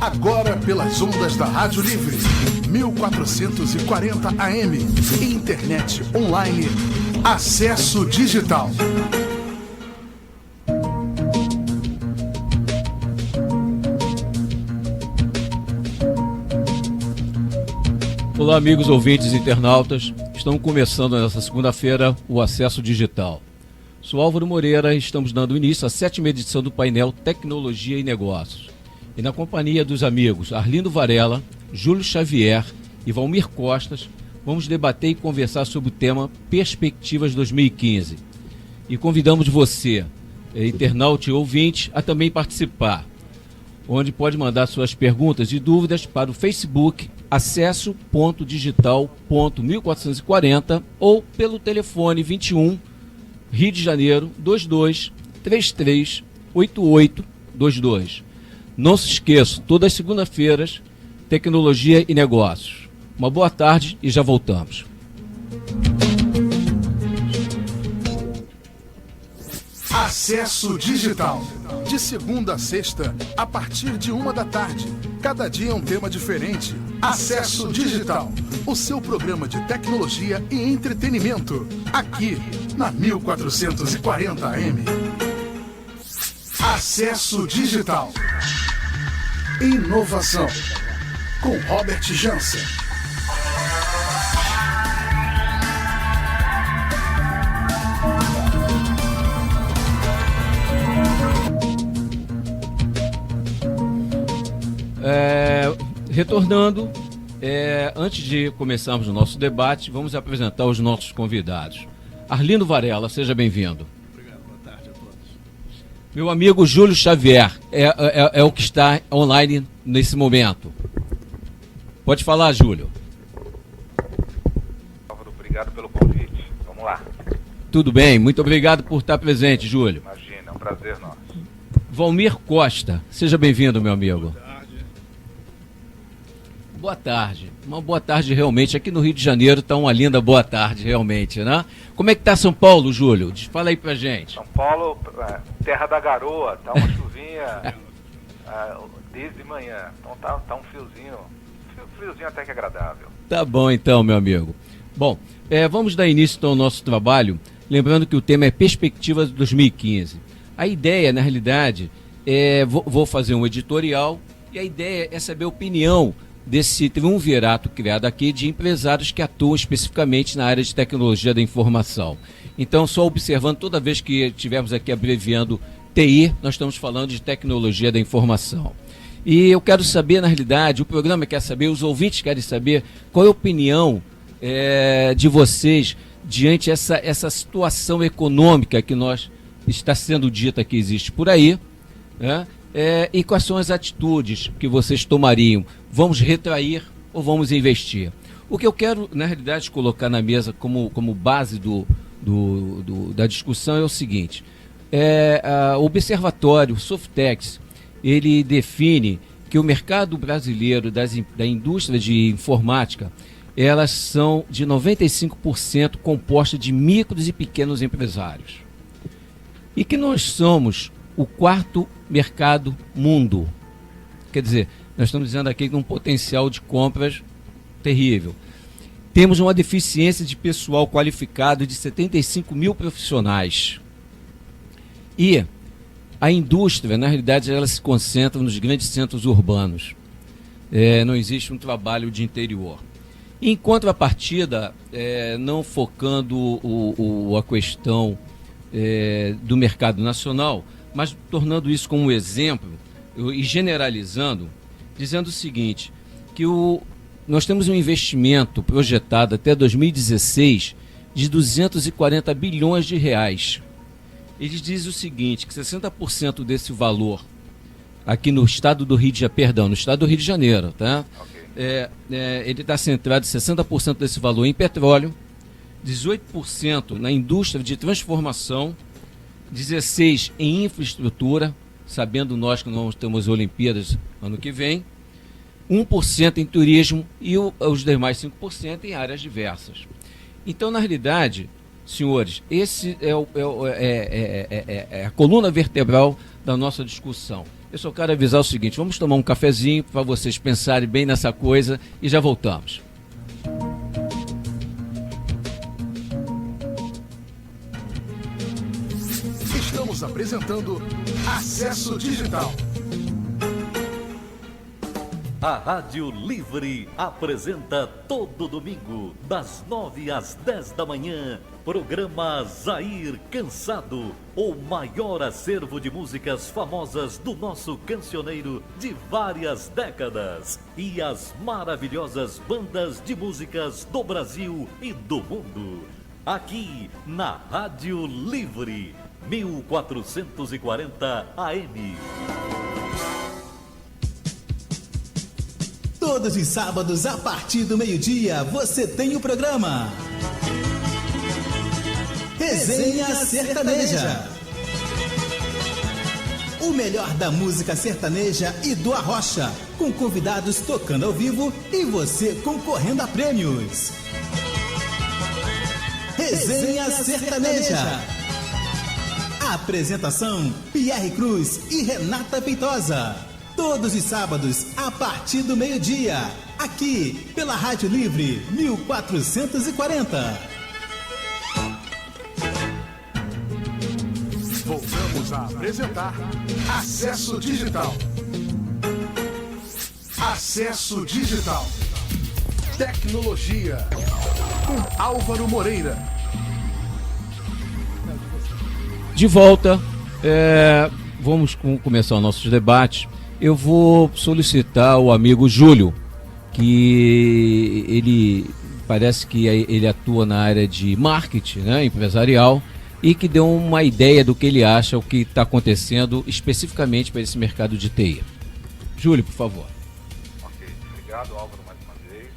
Agora pelas ondas da Rádio Livre, 1440 AM, internet online, acesso digital. Olá, amigos ouvintes e internautas. Estamos começando nesta segunda-feira o Acesso Digital. Sou Álvaro Moreira e estamos dando início à 7ª edição do painel Tecnologia e Negócios. E na companhia dos amigos Arlindo Varela, Júlio Xavier e Valmir Costas, vamos debater e conversar sobre o tema Perspectivas 2015. E convidamos você, internauta e ouvinte, a também participar, onde pode mandar suas perguntas e dúvidas para o Facebook acesso.digital.1440 ou pelo telefone 21 Rio de Janeiro 22 33 88 22. Não se esqueça, todas as segundas-feiras, Tecnologia e Negócios. Uma boa tarde e já voltamos. Acesso Digital. De segunda a sexta, a partir de 13h. Cada dia é um tema diferente. Acesso Digital. O seu programa de tecnologia e entretenimento. Aqui, na 1440 AM. Acesso Digital. Inovação. Com Robert Jansen. Retornando, antes de começarmos o nosso debate, vamos apresentar os nossos convidados. Arlindo Varela, seja bem-vindo. Obrigado, boa tarde a todos. Meu amigo Júlio Xavier, é o que está online nesse momento. Pode falar, Júlio. Obrigado pelo convite. Vamos lá. Tudo bem, muito obrigado por estar presente, Júlio. Imagina, é um prazer nosso. Valmir Costa, seja bem-vindo, meu amigo. Boa tarde. Boa tarde. Uma boa tarde realmente. Aqui no Rio de Janeiro está uma linda boa tarde realmente, né? Como é que tá São Paulo, Júlio? Fala aí pra gente. São Paulo, terra da garoa, tá uma chuvinha desde manhã. Então tá um friozinho até que agradável. Tá bom então, meu amigo. Bom, vamos dar início então ao nosso trabalho, lembrando que o tema é Perspectivas 2015. A ideia, na realidade, vou fazer um editorial e a ideia é saber a opinião desse triunvirato criado aqui de empresários que atuam especificamente na área de tecnologia da informação. Então, só observando, toda vez que estivermos aqui abreviando TI, nós estamos falando de tecnologia da informação. E eu quero saber, na realidade, o programa quer saber, os ouvintes querem saber qual é a opinião de vocês diante essa situação econômica que está sendo dita que existe por aí, né? E quais são as atitudes que vocês tomariam? Vamos retrair ou vamos investir? O que eu quero, na realidade, colocar na mesa como base da discussão é o seguinte. O Observatório Softex, ele define que o mercado brasileiro da indústria de informática, elas são de 95% composta de micros e pequenos empresários. E que nós somos o quarto mercado mundo. Quer dizer, nós estamos dizendo aqui que um potencial de compras terrível. Temos uma deficiência de pessoal qualificado de 75 mil profissionais. E a indústria, na realidade, ela se concentra nos grandes centros urbanos. Não existe um trabalho de interior. Em contrapartida, não focando a questão do mercado nacional, mas tornando isso como um exemplo e generalizando, dizendo o seguinte, que nós temos um investimento projetado até 2016 de 240 bilhões de reais. Ele diz o seguinte, que 60% desse valor aqui no estado do Rio de Janeiro, no estado do Rio de Janeiro, tá? Okay. Ele está centrado em 60% desse valor em petróleo, 18% na indústria de transformação, 16% em infraestrutura, sabendo nós que nós temos Olimpíadas ano que vem, 1% em turismo e os demais 5% em áreas diversas. Então, na realidade, senhores, esse é a coluna vertebral da nossa discussão. Eu só quero avisar o seguinte, vamos tomar um cafezinho para vocês pensarem bem nessa coisa e já voltamos. Estamos apresentando Acesso Digital. A Rádio Livre apresenta todo domingo, das 9 às 10 da manhã, programa Zair Cansado, o maior acervo de músicas famosas do nosso cancioneiro de várias décadas e as maravilhosas bandas de músicas do Brasil e do mundo. Aqui na Rádio Livre, 1440 AM. Todos os sábados, a partir do meio-dia, você tem o programa Resenha Sertaneja. O melhor da música sertaneja e do arrocha, com convidados tocando ao vivo e você concorrendo a prêmios. Resenha Sertaneja. Apresentação: Pierre Cruz e Renata Feitosa. Todos os sábados, a partir do meio-dia, aqui pela Rádio Livre 1440. Voltamos a apresentar Acesso Digital. Acesso Digital. Tecnologia. Com Álvaro Moreira. De volta, vamos começar os nossos debates. Eu vou solicitar ao amigo Júlio, que ele parece que ele atua na área de marketing, né, empresarial, e que deu uma ideia do que ele acha, o que está acontecendo especificamente para esse mercado de TI. Júlio, por favor. Ok, obrigado, Álvaro, mais uma vez.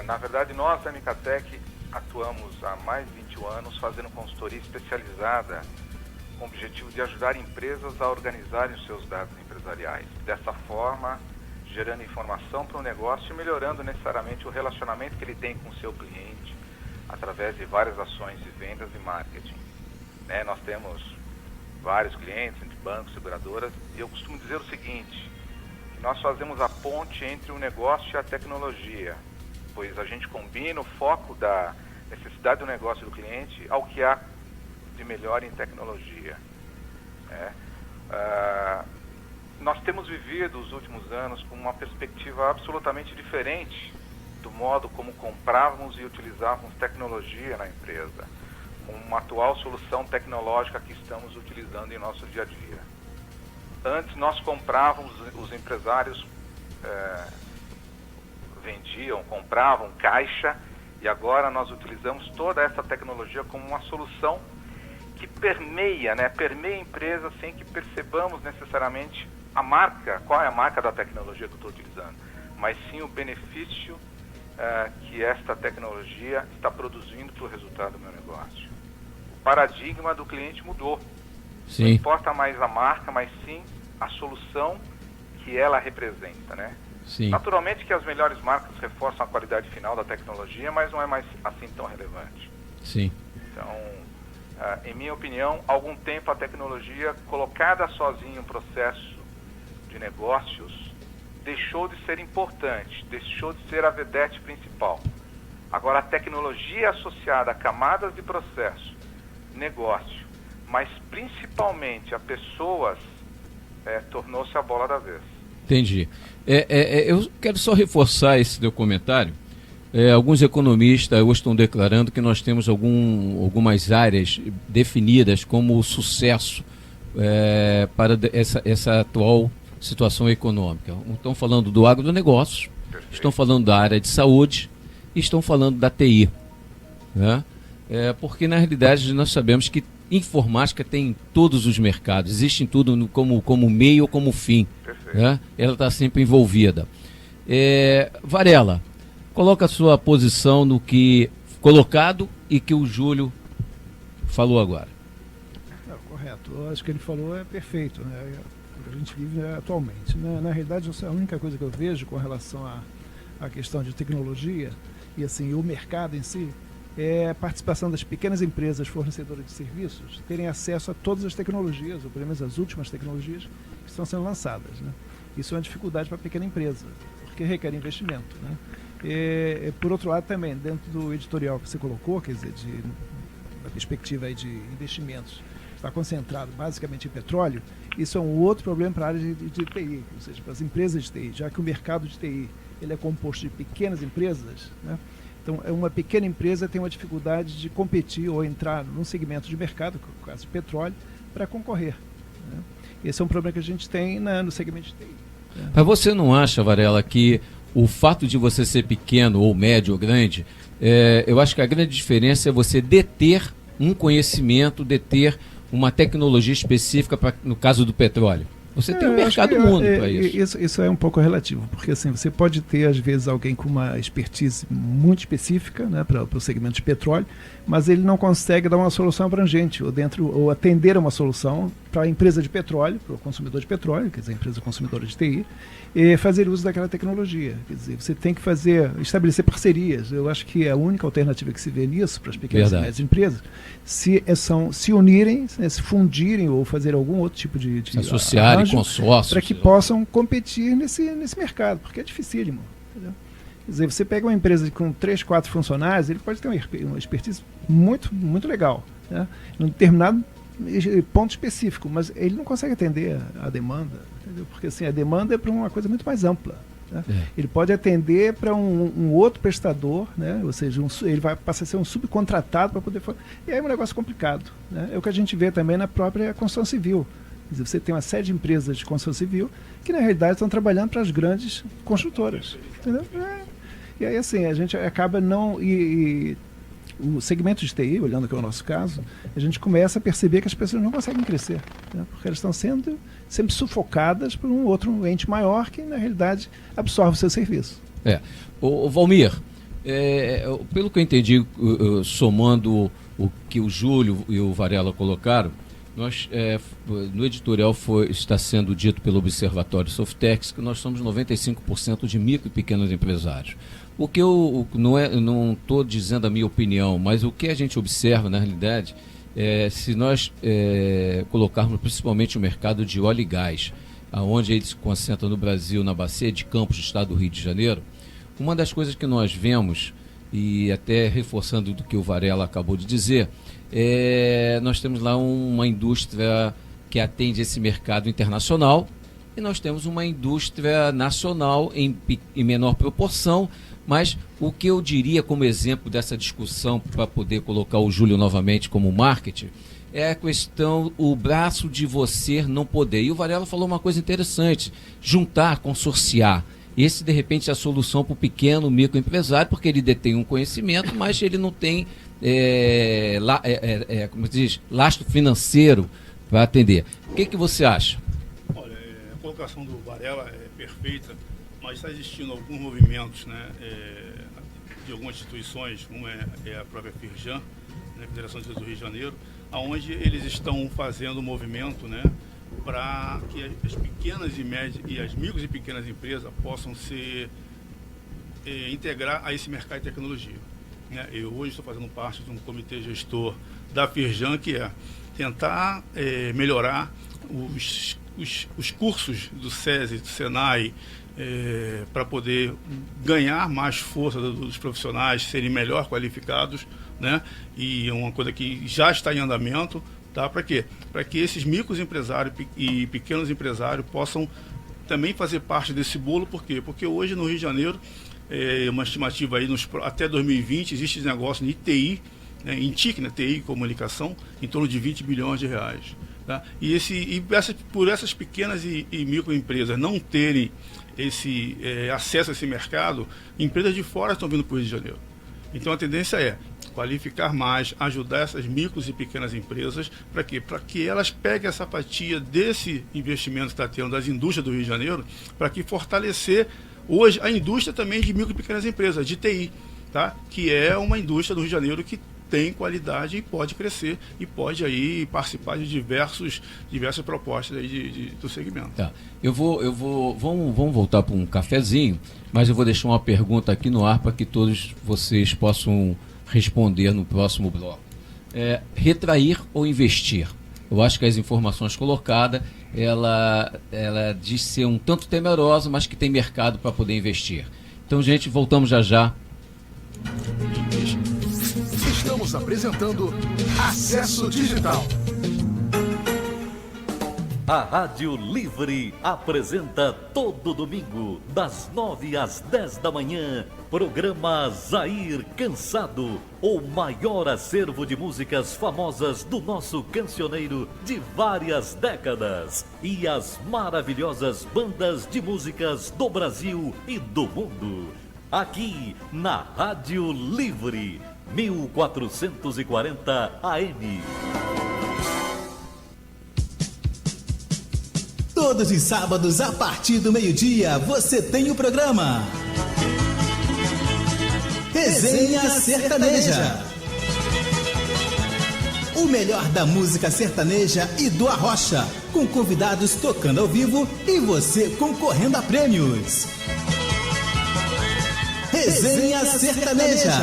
Na verdade, nós da MKTech atuamos há mais de 20 anos fazendo consultoria especializada com o objetivo de ajudar empresas a organizarem os seus dados empresariais. Dessa forma, gerando informação para o negócio e melhorando necessariamente o relacionamento que ele tem com o seu cliente através de várias ações de vendas e marketing. Nós temos vários clientes, entre bancos, seguradoras, e eu costumo dizer o seguinte, que nós fazemos a ponte entre o negócio e a tecnologia, pois a gente combina o foco da necessidade do negócio do cliente ao que há de melhor em tecnologia. Nós temos vivido os últimos anos com uma perspectiva absolutamente diferente do modo como comprávamos e utilizávamos tecnologia na empresa, com uma atual solução tecnológica que estamos utilizando em nosso dia a dia. Antes nós comprávamos, os empresários compravam caixa, e agora nós utilizamos toda essa tecnologia como uma solução que permeia a empresa sem que percebamos necessariamente a marca, qual é a marca da tecnologia que eu estou utilizando, mas sim o benefício que esta tecnologia está produzindo para o resultado do meu negócio. O paradigma do cliente mudou. Sim. Não importa mais a marca, mas sim a solução que ela representa, né? Sim. Naturalmente que as melhores marcas reforçam a qualidade final da tecnologia, mas não é mais assim tão relevante. Sim. Então, em minha opinião, há algum tempo a tecnologia colocada sozinha em um processo de negócios deixou de ser importante, deixou de ser a vedete principal. Agora, a tecnologia associada a camadas de processo, negócio, mas principalmente a pessoas, tornou-se a bola da vez. Entendi. Eu quero só reforçar esse teu comentário. Alguns economistas hoje estão declarando que nós temos algumas áreas definidas como sucesso para essa atual situação econômica. Estão falando do agronegócio, estão falando da área de saúde e estão falando da TI. Né? Porque, na realidade, nós sabemos que informática tem em todos os mercados, existe em tudo como meio ou como fim. Né? Ela está sempre envolvida. Varela, coloca a sua posição no que colocado e que o Júlio falou agora. Correto, eu acho que ele falou é perfeito, né? O que a gente vive atualmente, né? Na realidade, a única coisa que eu vejo com relação à questão de tecnologia e assim, o mercado em si, é a participação das pequenas empresas fornecedoras de serviços terem acesso a todas as tecnologias, ou pelo menos as últimas tecnologias, que estão sendo lançadas, né? Isso é uma dificuldade para a pequena empresa, porque requer investimento, né? Por outro lado, também, dentro do editorial que você colocou, quer dizer, da perspectiva aí de investimentos, está concentrado basicamente em petróleo, isso é um outro problema para a área de TI, ou seja, para as empresas de TI, já que o mercado de TI ele é composto de pequenas empresas, né? Então, uma pequena empresa tem uma dificuldade de competir ou entrar num segmento de mercado, no caso de petróleo, para concorrer, né? Esse é um problema que a gente tem no segmento de TI. Né? Mas você não acha, Varela, que o fato de você ser pequeno ou médio ou grande, eu acho que a grande diferença é você deter um conhecimento, deter uma tecnologia específica, no caso do petróleo? Você tem um mercado do mundo para isso. Isso é um pouco relativo, porque assim, você pode ter, às vezes, alguém com uma expertise muito específica, né, para o segmento de petróleo, mas ele não consegue dar uma solução abrangente, ou atender a uma solução para a empresa de petróleo, para o consumidor de petróleo, quer dizer, a empresa consumidora de TI, e fazer uso daquela tecnologia. Quer dizer, você tem que estabelecer parcerias. Eu acho que a única alternativa que se vê nisso para as pequenas e médias empresas se unirem, né, se fundirem ou fazer algum outro tipo de se associarem, consórcios, para que possam competir nesse mercado, porque é dificílimo. Entendeu? Quer dizer, você pega uma empresa com 3, 4 funcionários, ele pode ter uma expertise muito, muito legal, né, num determinado ponto específico, mas ele não consegue atender a demanda, entendeu? Porque assim, a demanda é para uma coisa muito mais ampla, né? Ele pode atender para um outro prestador, né? Ou seja, ele vai passar a ser um subcontratado para poder... E aí é um negócio complicado, né? É o que a gente vê também na própria construção civil. Quer dizer, você tem uma série de empresas de construção civil que na realidade estão trabalhando para as grandes construtoras, entendeu? E aí assim, a gente acaba o segmento de TI, olhando aqui o nosso caso, a gente começa a perceber que as pessoas não conseguem crescer, né? Porque elas estão sendo sempre sufocadas por um outro ente maior que, na realidade, absorve o seu serviço. O Valmir, pelo que eu entendi, somando o que o Júlio e o Varela colocaram, nós, no editorial está sendo dito pelo Observatório Softex que nós somos 95% de micro e pequenos empresários. O que eu não estou dizendo a minha opinião, mas o que a gente observa na realidade se nós colocarmos principalmente o mercado de óleo e gás, onde ele se concentra no Brasil, na Bacia de Campos, do estado do Rio de Janeiro, uma das coisas que nós vemos, e até reforçando do que o Varela acabou de dizer, nós temos lá uma indústria que atende esse mercado internacional e nós temos uma indústria nacional em menor proporção, mas o que eu diria como exemplo dessa discussão, para poder colocar o Júlio novamente como marketing, é a questão, o braço de você não poder. E o Varela falou uma coisa interessante, juntar, consorciar. Esse, de repente, é a solução para o pequeno microempresário, porque ele detém um conhecimento, mas ele não tem como se diz, lastro financeiro para atender. O que você acha? Olha, a colocação do Varela é perfeita, mas está existindo alguns movimentos, né, de algumas instituições, uma é a própria Firjan, né, Federação de Empresas do Rio de Janeiro, onde eles estão fazendo um movimento, né, para que as pequenas e médias e as micros e pequenas empresas possam integrar a esse mercado de tecnologia, né? Eu hoje estou fazendo parte de um comitê gestor da Firjan, que é tentar melhorar os cursos do SESI, do Senai, para poder ganhar mais força dos profissionais, serem melhor qualificados, né? E é uma coisa que já está em andamento. Tá? Para quê? Para que esses micros empresários e pequenos empresários possam também fazer parte desse bolo. Por quê? Porque hoje no Rio de Janeiro, uma estimativa aí até 2020, existe esse negócio de TI, né, em TIC, né, TI e comunicação, em torno de 20 bilhões de reais. Tá? Por essas pequenas e microempresas não terem esse acesso a esse mercado, empresas de fora estão vindo para o Rio de Janeiro. Então a tendência é qualificar mais, ajudar essas micros e pequenas empresas, para quê? Para que elas peguem essa fatia desse investimento que está tendo das indústrias do Rio de Janeiro, para que fortalecer hoje a indústria também de micro e pequenas empresas, de TI, tá? Que é uma indústria do Rio de Janeiro que tem qualidade e pode crescer e pode aí participar de diversas propostas aí do segmento. Tá. Vamos voltar para um cafezinho, mas eu vou deixar uma pergunta aqui no ar para que todos vocês possam responder no próximo bloco. Retrair ou investir? Eu acho que as informações colocadas ela diz ser um tanto temerosa, mas que tem mercado para poder investir. Então, gente, voltamos já já. Estamos apresentando Acesso Digital. A Rádio Livre apresenta todo domingo, das 9 às 10 da manhã, programa Zair Cansado, o maior acervo de músicas famosas do nosso cancioneiro de várias décadas e as maravilhosas bandas de músicas do Brasil e do mundo. Aqui na Rádio Livre, 1440 AM. Todos os sábados, a partir do meio-dia, você tem o programa Resenha Sertaneja. O melhor da música sertaneja e do arrocha, com convidados tocando ao vivo e você concorrendo a prêmios. Resenha Sertaneja.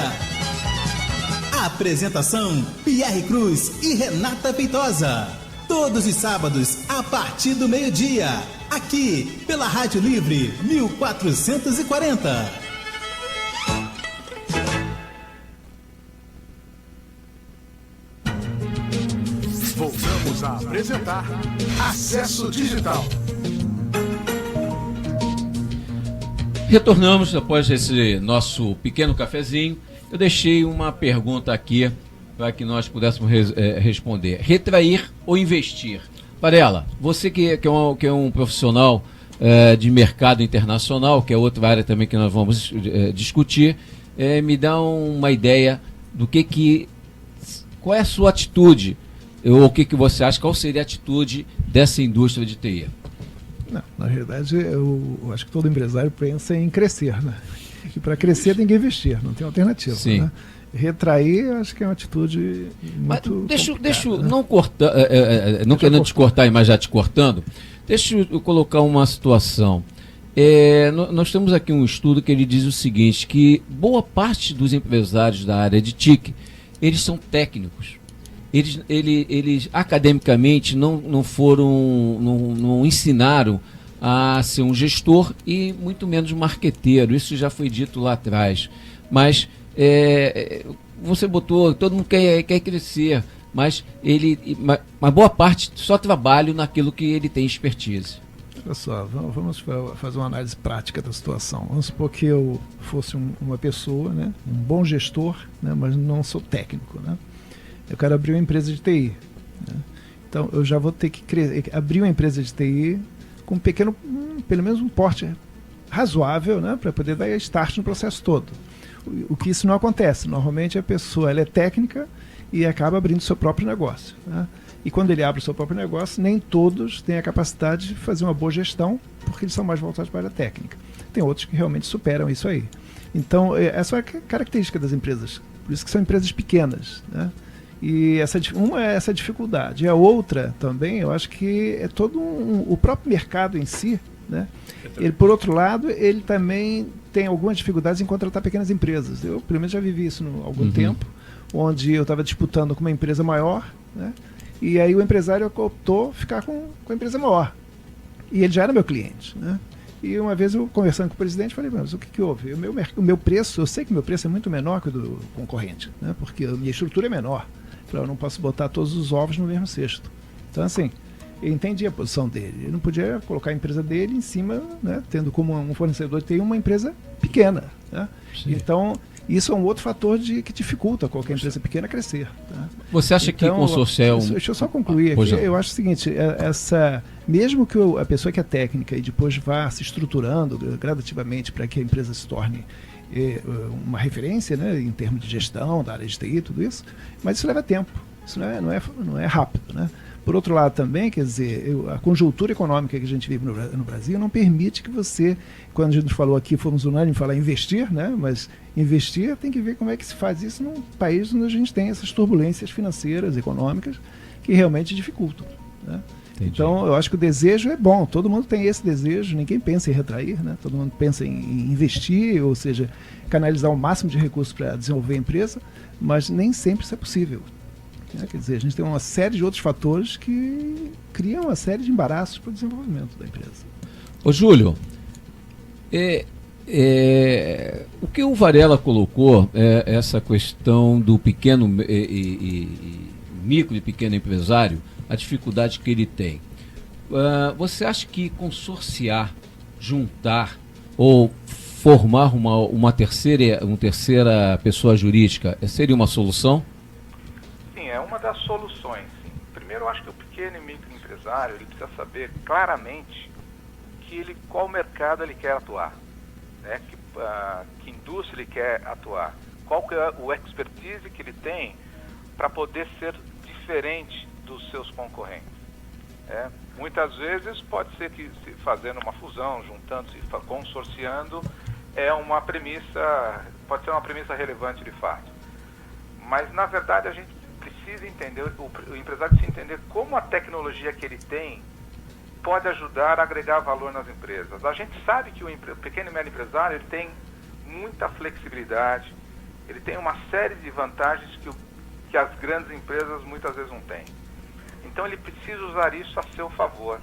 A apresentação, Pierre Cruz e Renata Feitosa. Todos os sábados, a partir do meio-dia, aqui pela Rádio Livre 1440. Voltamos a apresentar Acesso Digital. Retornamos após esse nosso pequeno cafezinho. Eu deixei uma pergunta aqui para que nós pudéssemos responder. Retrair ou investir? Varela, você que é um profissional de mercado internacional, que é outra área também que nós vamos discutir, me dá uma ideia do qual é a sua atitude, ou o que você acha, qual seria a atitude dessa indústria de TI? Não, na realidade, eu acho que todo empresário pensa em crescer, né? E para crescer tem que investir, não tem alternativa. Sim. Né? Retrair, acho que é uma atitude muito deixa né? Não cortar, não querendo te cortar, mas já te cortando, deixa eu colocar uma situação. Nós temos aqui um estudo que ele diz o seguinte, que boa parte dos empresários da área de TIC, eles são técnicos. Eles academicamente não ensinaram a ser um gestor e muito menos marqueteiro. Isso já foi dito lá atrás. Mas você botou, todo mundo quer crescer, mas uma boa parte só trabalha naquilo que ele tem expertise. Olha só, vamos fazer uma análise prática da situação. Vamos supor que eu fosse uma pessoa, né, um bom gestor, né, mas não sou técnico, né? Eu quero abrir uma empresa de TI. Né? Então, eu já vou ter que abrir uma empresa de TI com pelo menos um porte razoável, né, para poder dar start no processo todo. O que isso não acontece. Normalmente a pessoa ela é técnica e acaba abrindo seu próprio negócio. Né? E quando ele abre o seu próprio negócio, nem todos têm a capacidade de fazer uma boa gestão, porque eles são mais voltados para a área técnica. Tem outros que realmente superam isso aí. Então, essa é a característica das empresas. Por isso que são empresas pequenas. Né? E uma é essa dificuldade. E a outra também, eu acho que é todo o próprio mercado em si. Né? Ele, por outro lado, ele também tem algumas dificuldades em contratar pequenas empresas. Eu, pelo menos, já vivi isso há algum tempo, onde eu estava disputando com uma empresa maior, né? E aí o empresário optou ficar com a empresa maior. E ele já era meu cliente. Né? E uma vez eu, conversando com o presidente, falei, mas o que houve? O meu preço, eu sei que o meu preço é muito menor que o do concorrente, né? Porque a minha estrutura é menor. Eu não posso botar todos os ovos no mesmo cesto. Então, assim, eu entendi a posição dele. Ele não podia colocar a empresa dele em cima, né, tendo como um fornecedor de TI uma empresa pequena. Né? Então, isso é um outro fator que dificulta qualquer empresa pequena crescer. Tá? Você acha que o consórcio Deixa eu só concluir aqui. Eu acho o seguinte, mesmo que a pessoa que é técnica e depois vá se estruturando gradativamente para que a empresa se torne uma referência, né, em termos de gestão da área de TI, tudo isso, mas isso leva tempo, isso não é rápido, né? Por outro lado também, quer dizer, a conjuntura econômica que a gente vive no Brasil não permite que você, quando a gente falou aqui, fomos unânimes em falar investir, né? Mas investir tem que ver como é que se faz isso num país onde a gente tem essas turbulências financeiras, econômicas, que realmente dificultam, né? Entendi. Então, eu acho que o desejo é bom, todo mundo tem esse desejo, ninguém pensa em retrair, né? Todo mundo pensa em investir, ou seja, canalizar o máximo de recursos para desenvolver a empresa, mas nem sempre isso é possível. Né? Quer dizer, a gente tem uma série de outros fatores que criam uma série de embaraços para o desenvolvimento da empresa. Ô Júlio, o que o Varela colocou é essa questão do pequeno micro e pequeno empresário, a dificuldade que ele tem. Você acha que consorciar, juntar ou formar uma terceira pessoa jurídica seria uma solução? Sim, é uma das soluções. Sim. Primeiro, eu acho que o pequeno e microempresário ele precisa saber claramente qual mercado ele quer atuar, né? Que indústria ele quer atuar, qual que é o expertise que ele tem para poder ser diferente dos seus concorrentes. Muitas vezes pode ser que fazendo uma fusão, juntando-se, consorciando, pode ser uma premissa relevante de fato. Mas na verdade a gente precisa entender, o empresário precisa entender como a tecnologia que ele tem pode ajudar a agregar valor nas empresas. A gente sabe que o pequeno e médio empresário ele tem muita flexibilidade, ele tem uma série de vantagens que as grandes empresas muitas vezes não têm. Então ele precisa usar isso a seu favor.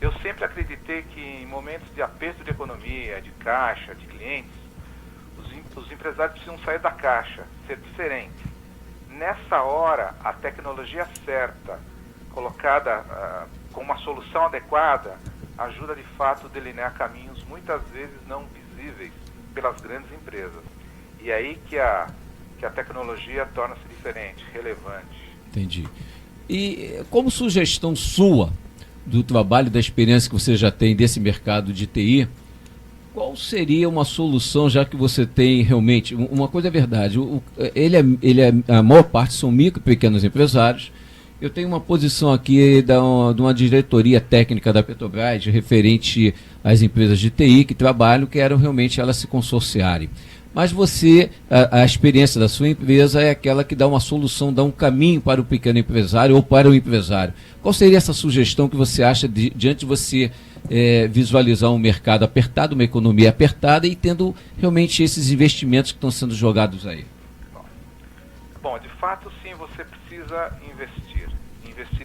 Eu sempre acreditei que em momentos de aperto de economia, de caixa, de clientes, os empresários precisam sair da caixa, ser diferentes. Nessa hora, a tecnologia certa, colocada com uma solução adequada, ajuda de fato a delinear caminhos muitas vezes não visíveis pelas grandes empresas. E aí que a tecnologia torna-se diferente, relevante. Entendi. E como sugestão sua do trabalho, da experiência que você já tem desse mercado de TI, qual seria uma solução, já que você tem realmente, uma coisa é verdade, a maior parte são micro e pequenos empresários. Eu tenho uma posição aqui de uma diretoria técnica da Petrobras referente às empresas de TI que trabalham, que eram realmente elas se consorciarem. Mas a experiência da sua empresa é aquela que dá uma solução, dá um caminho para o pequeno empresário ou para o empresário. Qual seria essa sugestão que você acha diante de você visualizar um mercado apertado, uma economia apertada e tendo realmente esses investimentos que estão sendo jogados aí? Bom, de fato sim, você precisa investir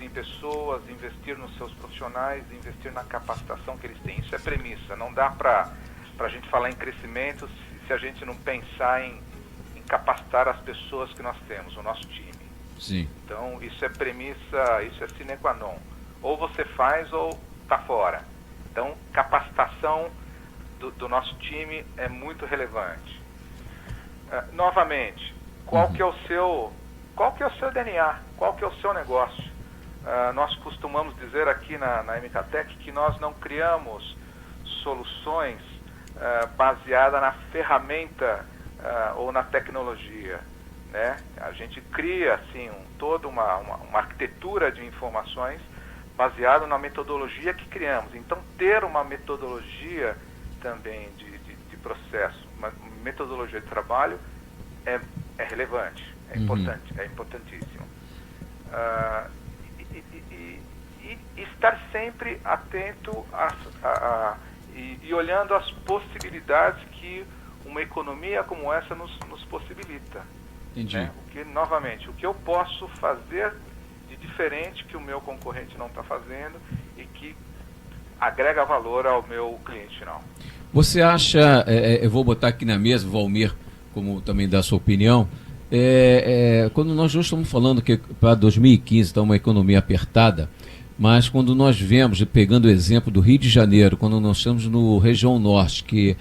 em pessoas, investir nos seus profissionais, investir na capacitação que eles têm. Isso é premissa, não dá para a gente falar em crescimento se a gente não pensar em capacitar as pessoas que nós temos, o nosso time. Sim. Então, isso é premissa, isso é sine qua non. Ou você faz ou está fora. Então, capacitação do nosso time é muito relevante. Novamente, qual que é o seu DNA? Qual que é o seu negócio? Nós costumamos dizer aqui na MKTech que nós não criamos soluções baseada na ferramenta ou na tecnologia, né? A gente cria assim toda uma arquitetura de informações baseada na metodologia que criamos. Então ter uma metodologia também de processo, uma metodologia de trabalho é relevante, é importante, é importantíssimo. E estar sempre atento e olhando as possibilidades que uma economia como essa nos possibilita. Entendi. Né? Novamente, o que eu posso fazer de diferente que o meu concorrente não está fazendo e que agrega valor ao meu cliente final. Você acha, eu vou botar aqui na mesa, Valmir, como também dá a sua opinião, quando nós já estamos falando que para 2015 está uma economia apertada, mas quando nós vemos, pegando o exemplo do Rio de Janeiro, quando nós estamos no região norte, que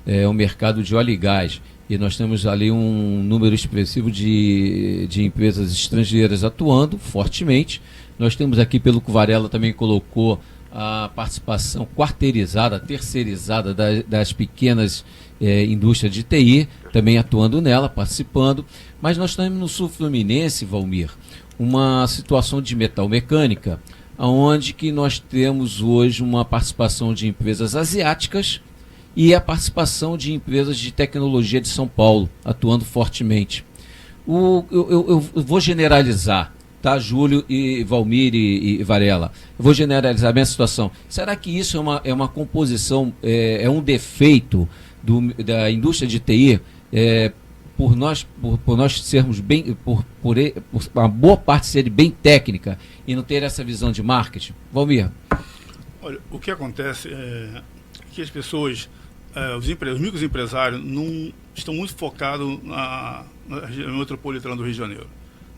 é o mercado de óleo e gás, e nós temos ali um número expressivo de empresas estrangeiras atuando fortemente. Nós temos aqui, pelo que o Varela também colocou, a participação quarteirizada, terceirizada das pequenas indústrias de TI, também atuando nela, participando. Mas nós temos no sul fluminense, Valmir, uma situação de metalmecânica, onde que nós temos hoje uma participação de empresas asiáticas e a participação de empresas de tecnologia de São Paulo, atuando fortemente. Eu vou generalizar, tá, Júlio e Valmir e Varela? Eu vou generalizar a minha situação. Será que isso é uma composição, é um defeito da indústria de TI, por nós sermos bem, por uma boa parte ser bem técnica e não ter essa visão de marketing? Valmir. Olha, o que acontece é que as pessoas, os microempresários, não estão muito focados na região metropolitana do Rio de Janeiro.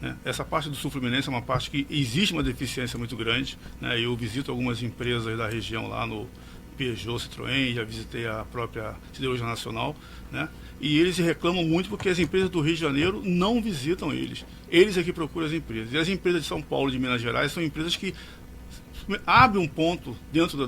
Né? Essa parte do Sul Fluminense é uma parte que existe uma deficiência muito grande. Né? Eu visito algumas empresas da região lá no Peugeot, Citroën, já visitei a própria Siderurgia Nacional, né? E eles reclamam muito porque as empresas do Rio de Janeiro não visitam eles. Eles é que procuram as empresas. E as empresas de São Paulo e de Minas Gerais são empresas que abrem um ponto dentro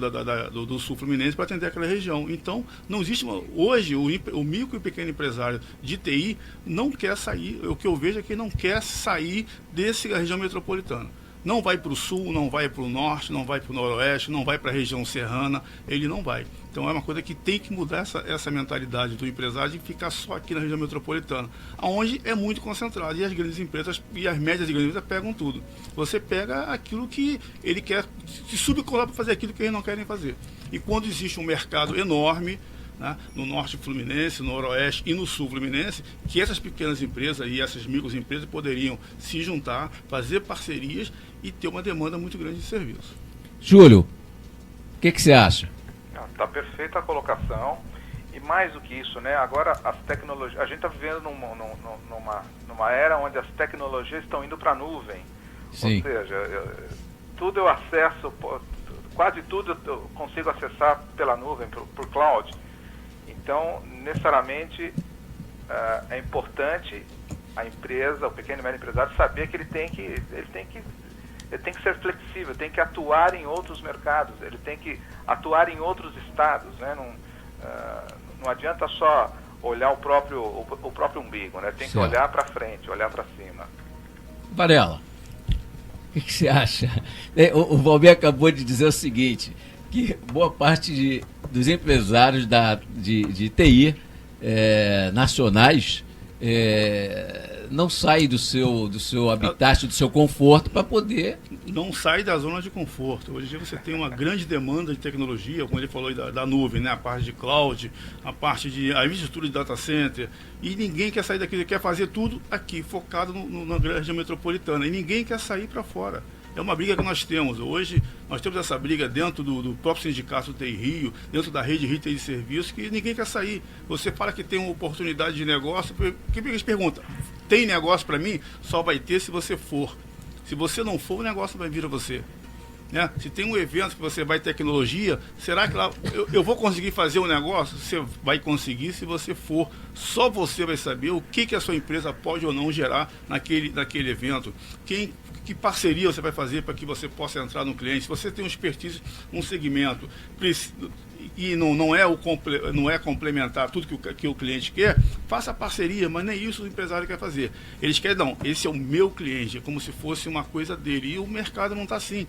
do Sul Fluminense para atender aquela região. Então, não existe hoje o micro e pequeno empresário de TI não quer sair, o que eu vejo é que não quer sair dessa região metropolitana. Não vai para o sul, não vai para o norte, não vai para o noroeste, não vai para a região serrana, ele não vai. Então é uma coisa que tem que mudar essa mentalidade do empresário de ficar só aqui na região metropolitana, onde é muito concentrado. E as grandes empresas e as médias e grandes empresas pegam tudo. Você pega aquilo que ele quer, se subcolar para fazer aquilo que eles não querem fazer. E quando existe um mercado enorme, né, no norte fluminense, no noroeste e no sul fluminense, que essas pequenas empresas e essas microempresas poderiam se juntar, fazer parcerias e ter uma demanda muito grande de serviço. Júlio, o que você acha? Está perfeita a colocação. E mais do que isso, né? Agora as tecnologias, a gente está vivendo numa era onde as tecnologias estão indo para a nuvem. Sim. Ou seja, tudo eu acesso, quase tudo eu consigo acessar pela nuvem, por cloud. Então, necessariamente, é importante a empresa, o pequeno e médio empresário, saber que ele tem que ser flexível, tem que atuar em outros mercados, ele tem que atuar em outros estados, né? Não adianta só olhar o próprio umbigo, né? Tem que olhar para frente, olhar para cima. Varela, o que você acha? O Valmir acabou de dizer o seguinte, que boa parte dos empresários de TI nacionais não sai do seu habitat, do seu conforto para poder... Não sai da zona de conforto. Hoje em dia você tem uma grande demanda de tecnologia, como ele falou aí da nuvem, né? A parte de cloud, a parte de a infraestrutura de data center, e ninguém quer sair daqui, ele quer fazer tudo aqui, focado na região metropolitana, e ninguém quer sair para fora. É uma briga que nós temos. Hoje, nós temos essa briga dentro do próprio sindicato do TI Rio, dentro da rede retail de serviços, que ninguém quer sair. Você fala que tem uma oportunidade de negócio, que eles perguntam, tem negócio para mim? Só vai ter se você for. Se você não for, o negócio vai vir a você. Né? Se tem um evento que você vai tecnologia, será que lá eu vou conseguir fazer um negócio? Você vai conseguir se você for. Só você vai saber o que a sua empresa pode ou não gerar naquele evento. Que parceria você vai fazer para que você possa entrar no cliente? Se você tem um expertise, um segmento, e não é complementar tudo que o cliente quer, faça parceria, mas nem isso o empresário quer fazer. Eles querem, não, esse é o meu cliente, é como se fosse uma coisa dele, e o mercado não está assim.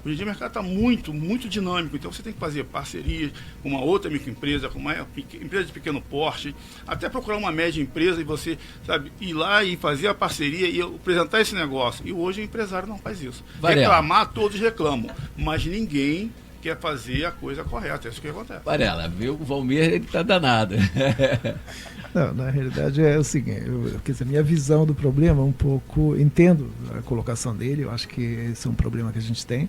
Hoje em dia o mercado está muito, muito dinâmico, então você tem que fazer parcerias com uma outra microempresa, com uma empresa de pequeno porte, até procurar uma média empresa e você, sabe, ir lá e fazer a parceria e apresentar esse negócio. E hoje o empresário não faz isso. Varela. Reclamar, todos reclamam, mas ninguém quer fazer a coisa correta, é isso que acontece. Varela, viu? O Valmir, ele está danado. Não, na realidade é o seguinte, quer dizer, minha visão do problema um pouco, entendo a colocação dele, eu acho que esse é um problema que a gente tem,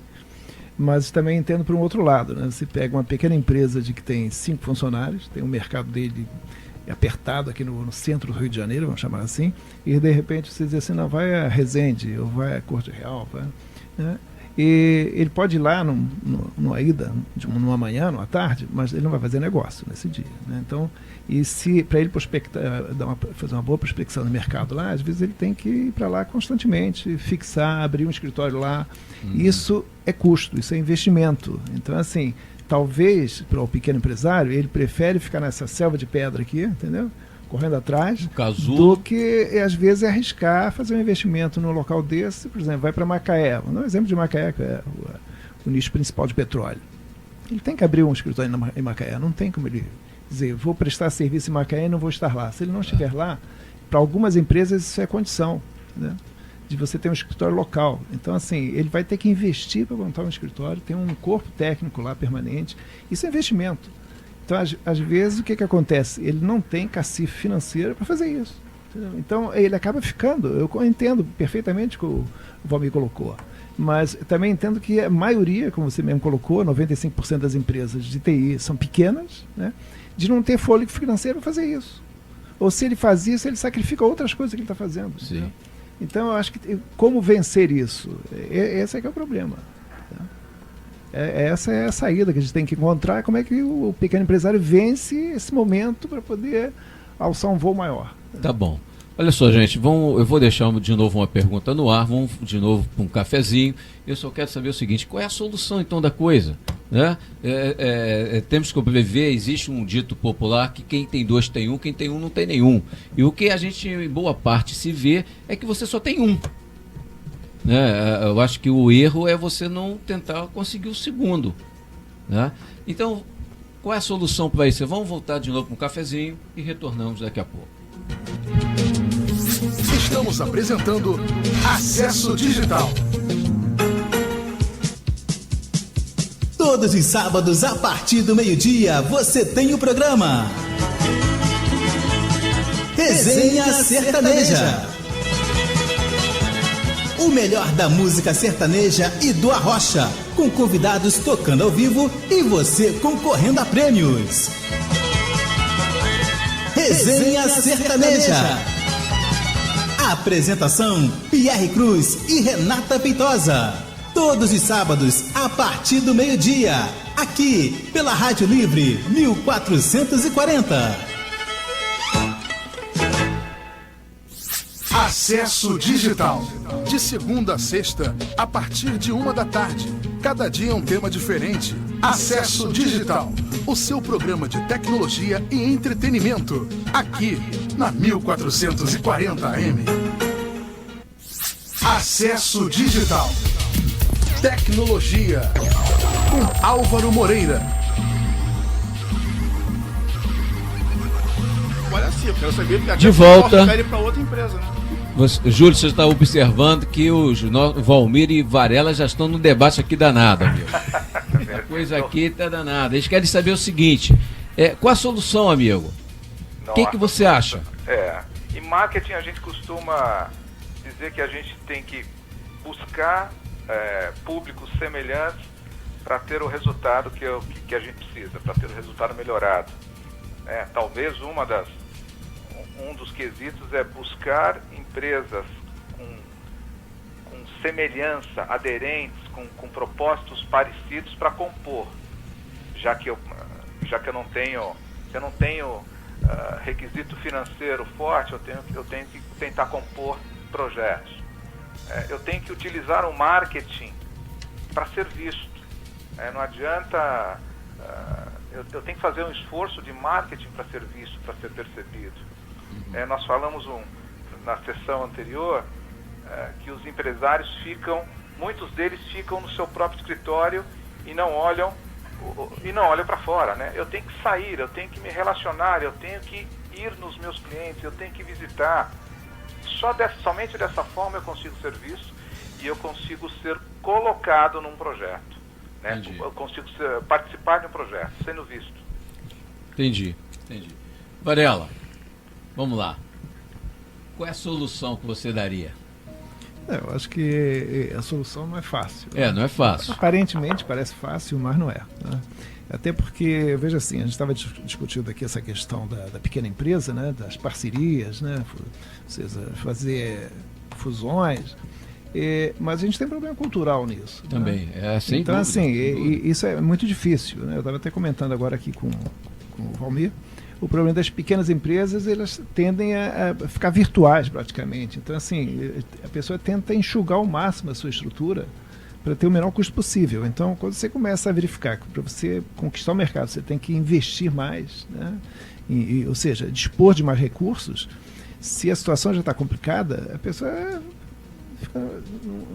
mas também entendo por um outro lado, né? Você pega uma pequena empresa que tem 5 funcionários, tem um mercado dele apertado aqui no centro do Rio de Janeiro, vamos chamar assim, e de repente você diz assim, não, vai a Resende, ou vai a Corte Real, né? E ele pode ir lá numa ida, numa manhã, numa tarde, mas ele não vai fazer negócio nesse dia, né? Então, e se para ele fazer uma boa prospecção no mercado lá, às vezes ele tem que ir para lá constantemente, fixar, abrir um escritório lá. Isso é custo, isso é investimento. Então, assim, talvez para o pequeno empresário, ele prefere ficar nessa selva de pedra aqui, entendeu? Correndo atrás, do que às vezes arriscar fazer um investimento num local desse, por exemplo, vai para Macaé. Vou dar um exemplo de Macaé, que é o nicho principal de petróleo. Ele tem que abrir um escritório em Macaé, não tem como ele dizer, vou prestar serviço em Macaé e não vou estar lá. Se ele não estiver lá, para algumas empresas isso é condição, né, de você ter um escritório local. Então, assim, ele vai ter que investir para montar um escritório, tem um corpo técnico lá permanente, isso é investimento. Então, às vezes, o que acontece? Ele não tem cacife financeiro para fazer isso. Entendeu? Então, ele acaba ficando. Eu entendo perfeitamente o que o Valmir colocou. Mas também entendo que a maioria, como você mesmo colocou, 95% das empresas de TI são pequenas, né, de não ter fôlego financeiro para fazer isso. Ou se ele faz isso, ele sacrifica outras coisas que ele está fazendo. Sim. Né? Então, eu acho que como vencer isso? Esse é que é o problema. Tá? Essa é a saída que a gente tem que encontrar, como é que o pequeno empresário vence esse momento para poder alçar um voo maior. Tá bom. Olha só, gente, eu vou deixar de novo uma pergunta no ar, vamos de novo para um cafezinho. Eu só quero saber o seguinte, qual é a solução então da coisa? Né? Temos que sobreviver, existe um dito popular que quem tem dois tem um, quem tem um não tem nenhum. E o que a gente, em boa parte, se vê é que você só tem um. Né? Eu acho que o erro é você não tentar conseguir o segundo. Né? Então, qual é a solução para isso? Vamos voltar de novo para um cafezinho e retornamos daqui a pouco. Estamos apresentando Acesso Digital. Todos os sábados, a partir do meio-dia, você tem o programa Resenha Sertaneja. O melhor da música sertaneja e do arrocha, com convidados tocando ao vivo e você concorrendo a prêmios. Resenha Sertaneja. Apresentação: Pierre Cruz e Renata Feitosa. Todos os sábados, a partir do meio-dia, aqui pela Rádio Livre 1440. Acesso Digital. De segunda a sexta, a partir de 13h. Cada dia um tema diferente. Acesso Digital. O seu programa de tecnologia e entretenimento. Aqui na 1440 AM. Acesso Digital. Tecnologia. Com Álvaro Moreira. Olha assim, eu quero saber porque De volta. Pede para outra empresa, né? Júlio, você está observando que os Valmir e Varela já estão no debate aqui danado, amigo. A coisa aqui está danada. Eles querem saber o seguinte, qual a solução, amigo? O que você acha? Em marketing a gente costuma dizer que a gente tem que buscar públicos semelhantes para ter o resultado que a gente precisa, para ter o resultado melhorado. Talvez um dos quesitos é buscar empresas com semelhança, aderentes, com propósitos parecidos para compor, já que eu não tenho requisito financeiro forte, eu tenho que tentar compor projetos. Eu tenho que utilizar o marketing para ser visto. Não adianta... eu tenho que fazer um esforço de marketing para ser visto, para ser percebido. Nós falamos na sessão anterior que os empresários muitos deles ficam no seu próprio escritório e não olham para fora, né? Eu tenho que sair, eu tenho que me relacionar, eu tenho que ir nos meus clientes, eu tenho que visitar. Somente dessa forma eu consigo ser visto e eu consigo ser colocado num projeto. Né? Eu consigo participar de um projeto, sendo visto. Entendi. Varela, vamos lá. Qual é a solução que você daria? Eu acho que a solução não é fácil. Não é fácil. Aparentemente parece fácil, mas não é. Né? Até porque, veja assim, a gente estava discutindo aqui essa questão da pequena empresa, né? Das parcerias, né? Fazer fusões. Mas a gente tem um problema cultural nisso. Também, né? Sem então, dúvida, assim, isso é muito difícil. Né? Eu estava até comentando agora aqui com o Valmir. O problema das pequenas empresas, elas tendem a ficar virtuais praticamente. Então, assim, a pessoa tenta enxugar ao máximo a sua estrutura para ter o menor custo possível. Então, quando você começa a verificar que para você conquistar o mercado, você tem que investir mais, né? Ou seja, dispor de mais recursos, se a situação já está complicada, a pessoa fica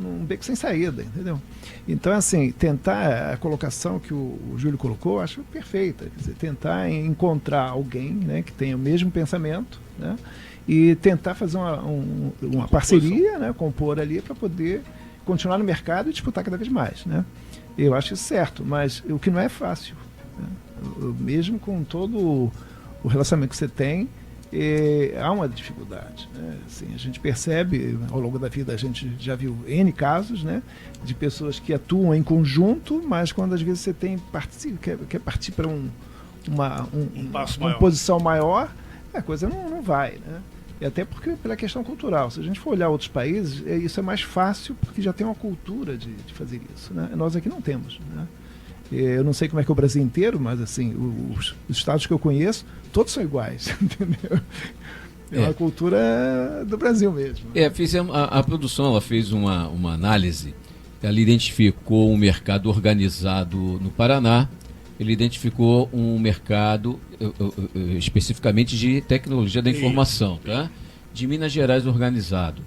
num beco sem saída, entendeu? Então, assim, tentar a colocação que o Júlio colocou, acho perfeita. Quer dizer, tentar encontrar alguém, né, que tenha o mesmo pensamento, né, e tentar fazer uma parceria, né, compor ali para poder continuar no mercado e disputar cada vez mais, né? Eu acho isso certo, mas o que não é fácil, né? Mesmo com todo o relacionamento que você tem, há uma dificuldade, né? Assim, a gente percebe, ao longo da vida a gente já viu N casos, né, de pessoas que atuam em conjunto, mas quando às vezes você quer partir para uma posição maior, a coisa não vai, né? E até porque pela questão cultural, se a gente for olhar outros países, isso é mais fácil porque já tem uma cultura de fazer isso, né? Nós aqui não temos, né? Eu não sei como é que é o Brasil inteiro, mas assim, os estados que eu conheço, todos são iguais, entendeu? É uma cultura do Brasil mesmo. A produção ela fez uma análise, ela identificou um mercado organizado no Paraná, ele identificou um mercado especificamente de tecnologia da informação, tá? De Minas Gerais organizado.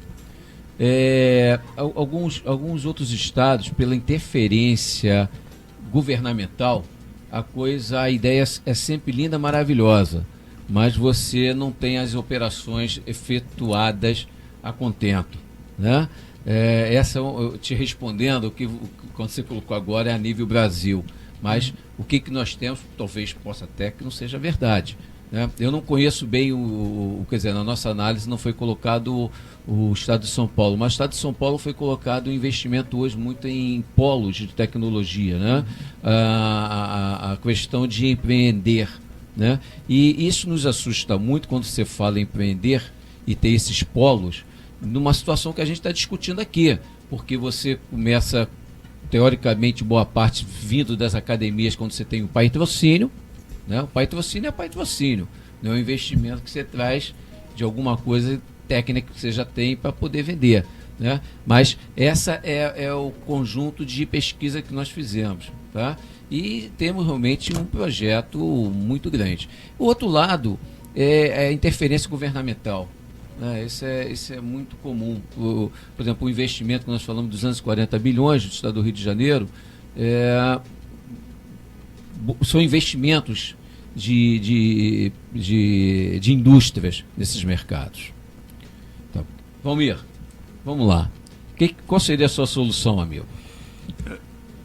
Alguns outros estados, pela interferência governamental, a ideia é sempre linda, maravilhosa, mas você não tem as operações efetuadas a contento, né? Te respondendo, quando você colocou agora é a nível Brasil, mas o que nós temos, talvez possa até que não seja verdade, né? Eu não conheço bem quer dizer, na nossa análise não foi colocado o Estado de São Paulo, mas o Estado de São Paulo foi colocado o investimento hoje muito em polos de tecnologia, né? A questão de empreender, né? E isso nos assusta muito quando você fala em empreender e ter esses polos numa situação que a gente está discutindo aqui, porque você começa, teoricamente, boa parte vindo das academias quando você tem o patrocínio, né? O patrocínio é patrocínio, não é um investimento que você traz de alguma coisa técnica que você já tem para poder vender, né? Mas essa é o conjunto de pesquisa que nós fizemos, tá? E temos realmente um projeto muito grande. O outro lado é a interferência governamental, né? Isso é muito comum. Por exemplo, o investimento que nós falamos, 240 bilhões do Estado do Rio de Janeiro, são investimentos de indústrias nesses mercados. Então, Valmir, vamos lá. Qual seria a sua solução, amigo?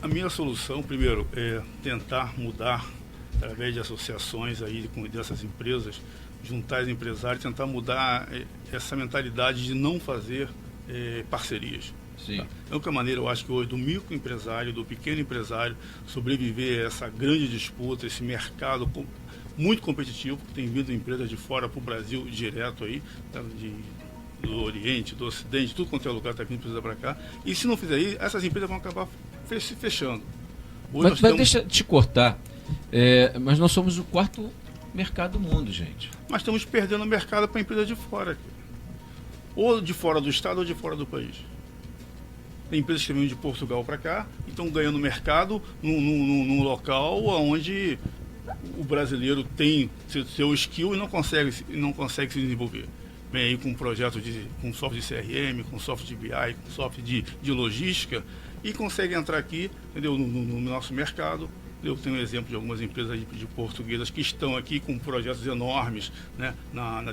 A minha solução, primeiro, é tentar mudar, através de associações aí dessas empresas, juntar os empresários, tentar mudar essa mentalidade de não fazer parcerias. Sim. Tá? A única maneira, eu acho que hoje, do microempresário, do pequeno empresário, sobreviver a essa grande disputa, esse mercado muito competitivo, que tem vindo empresas de fora para o Brasil direto aí, tá? Do Oriente, do Ocidente, tudo quanto é lugar está vindo empresa para cá. E se não fizer isso, essas empresas vão acabar se fechando. Mas deixa eu te cortar. Mas nós somos o quarto mercado do mundo, gente. Mas estamos perdendo o mercado para empresas de fora. Ou de fora do estado ou de fora do país. Tem empresas que vêm de Portugal para cá e estão ganhando mercado num local onde o brasileiro tem seu skill e não consegue se desenvolver. Vem aí com um projeto com software de CRM, com software de BI, com software de logística e consegue entrar aqui, entendeu, no nosso mercado. Eu tenho um exemplo de algumas empresas de portuguesas que estão aqui com projetos enormes, né,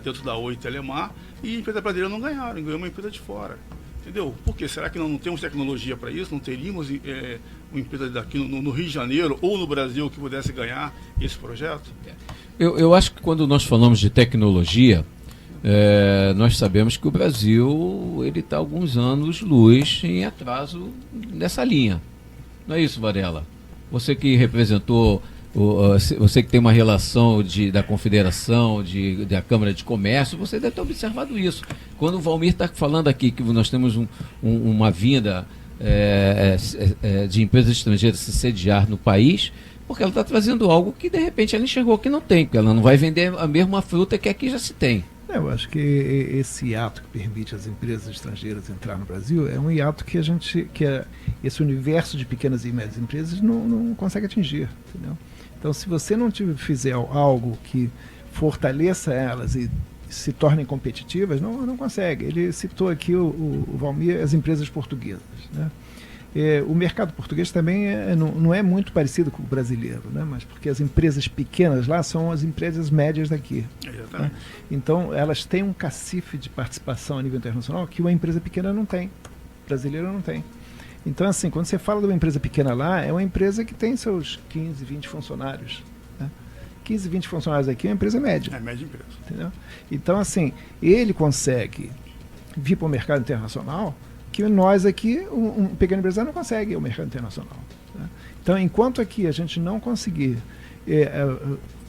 dentro da Oi Telemar, e a empresa brasileira não ganharam, ganhou uma empresa de fora. Entendeu? Por quê? Será que não temos tecnologia para isso? Não teríamos uma empresa daqui no Rio de Janeiro ou no Brasil que pudesse ganhar esse projeto? Eu acho que quando nós falamos de tecnologia, nós sabemos que o Brasil está há alguns anos-luz em atraso nessa linha. Não é isso, Varela? Você que representou, você que tem uma relação da Confederação, da Câmara de Comércio, você deve ter observado isso. Quando o Valmir está falando aqui que nós temos uma vinda de empresas estrangeiras se sediar no país, porque ela está trazendo algo que de repente ela enxergou que não tem, porque ela não vai vender a mesma fruta que aqui já se tem. Eu acho que esse ato que permite às empresas estrangeiras entrar no Brasil é um hiato que esse universo de pequenas e médias empresas não consegue atingir, entendeu? Então, se você não fizer algo que fortaleça elas e se tornem competitivas, não consegue. Ele citou aqui, o Valmir, as empresas portuguesas, né? O mercado português também não é muito parecido com o brasileiro, né? Mas porque as empresas pequenas lá são as empresas médias daqui, né? Então, elas têm um cacife de participação a nível internacional que uma empresa pequena não tem, brasileira não tem. Então, assim, quando você fala de uma empresa pequena lá, é uma empresa que tem seus 15, 20 funcionários, né? 15, 20 funcionários aqui é uma empresa média. É média empresa. Entendeu? Então, assim, ele consegue vir para o mercado internacional que nós aqui, um pequeno empresário, não consegue ir ao mercado internacional. Né? Então, enquanto aqui a gente não conseguir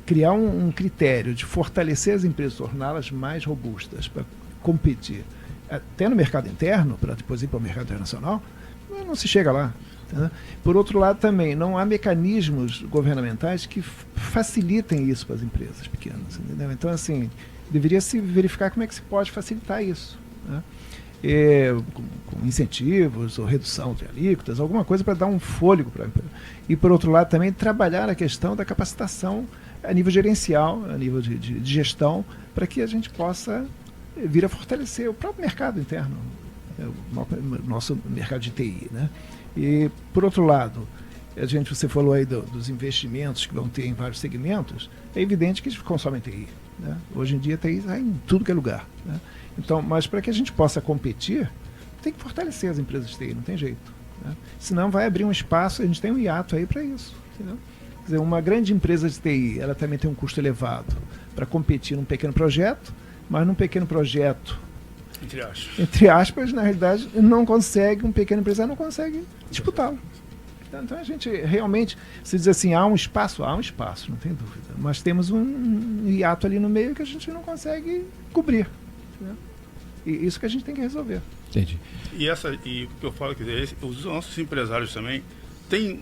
criar um critério de fortalecer as empresas, torná-las mais robustas para competir, até no mercado interno, para depois ir para o mercado internacional, não se chega lá. Tá? Por outro lado, também, não há mecanismos governamentais que facilitem isso para as empresas pequenas. Entendeu? Então, assim, deveria se verificar como é que se pode facilitar isso. Né? Com incentivos ou redução de alíquotas, alguma coisa para dar um fôlego para a empresa. E, por outro lado, também trabalhar a questão da capacitação a nível gerencial, a nível de gestão, para que a gente possa vir a fortalecer o próprio mercado interno, o nosso mercado de TI, né? E, por outro lado, você falou aí dos investimentos que vão ter em vários segmentos, é evidente que eles consomem TI. Né? Hoje em dia, TI está em tudo que é lugar. Né? Então, mas para que a gente possa competir, tem que fortalecer as empresas de TI, não tem jeito. Né? Senão vai abrir um espaço, a gente tem um hiato aí para isso. Entendeu? Quer dizer, uma grande empresa de TI, ela também tem um custo elevado para competir num pequeno projeto, mas num pequeno projeto, entre aspas, na realidade, um pequeno empresário não consegue disputá-lo. Então a gente realmente, se diz assim, há um espaço, não tem dúvida, mas temos um hiato ali no meio que a gente não consegue cobrir. Né? E isso que a gente tem que resolver. Entendi. E o que eu falo, quer dizer, os nossos empresários também,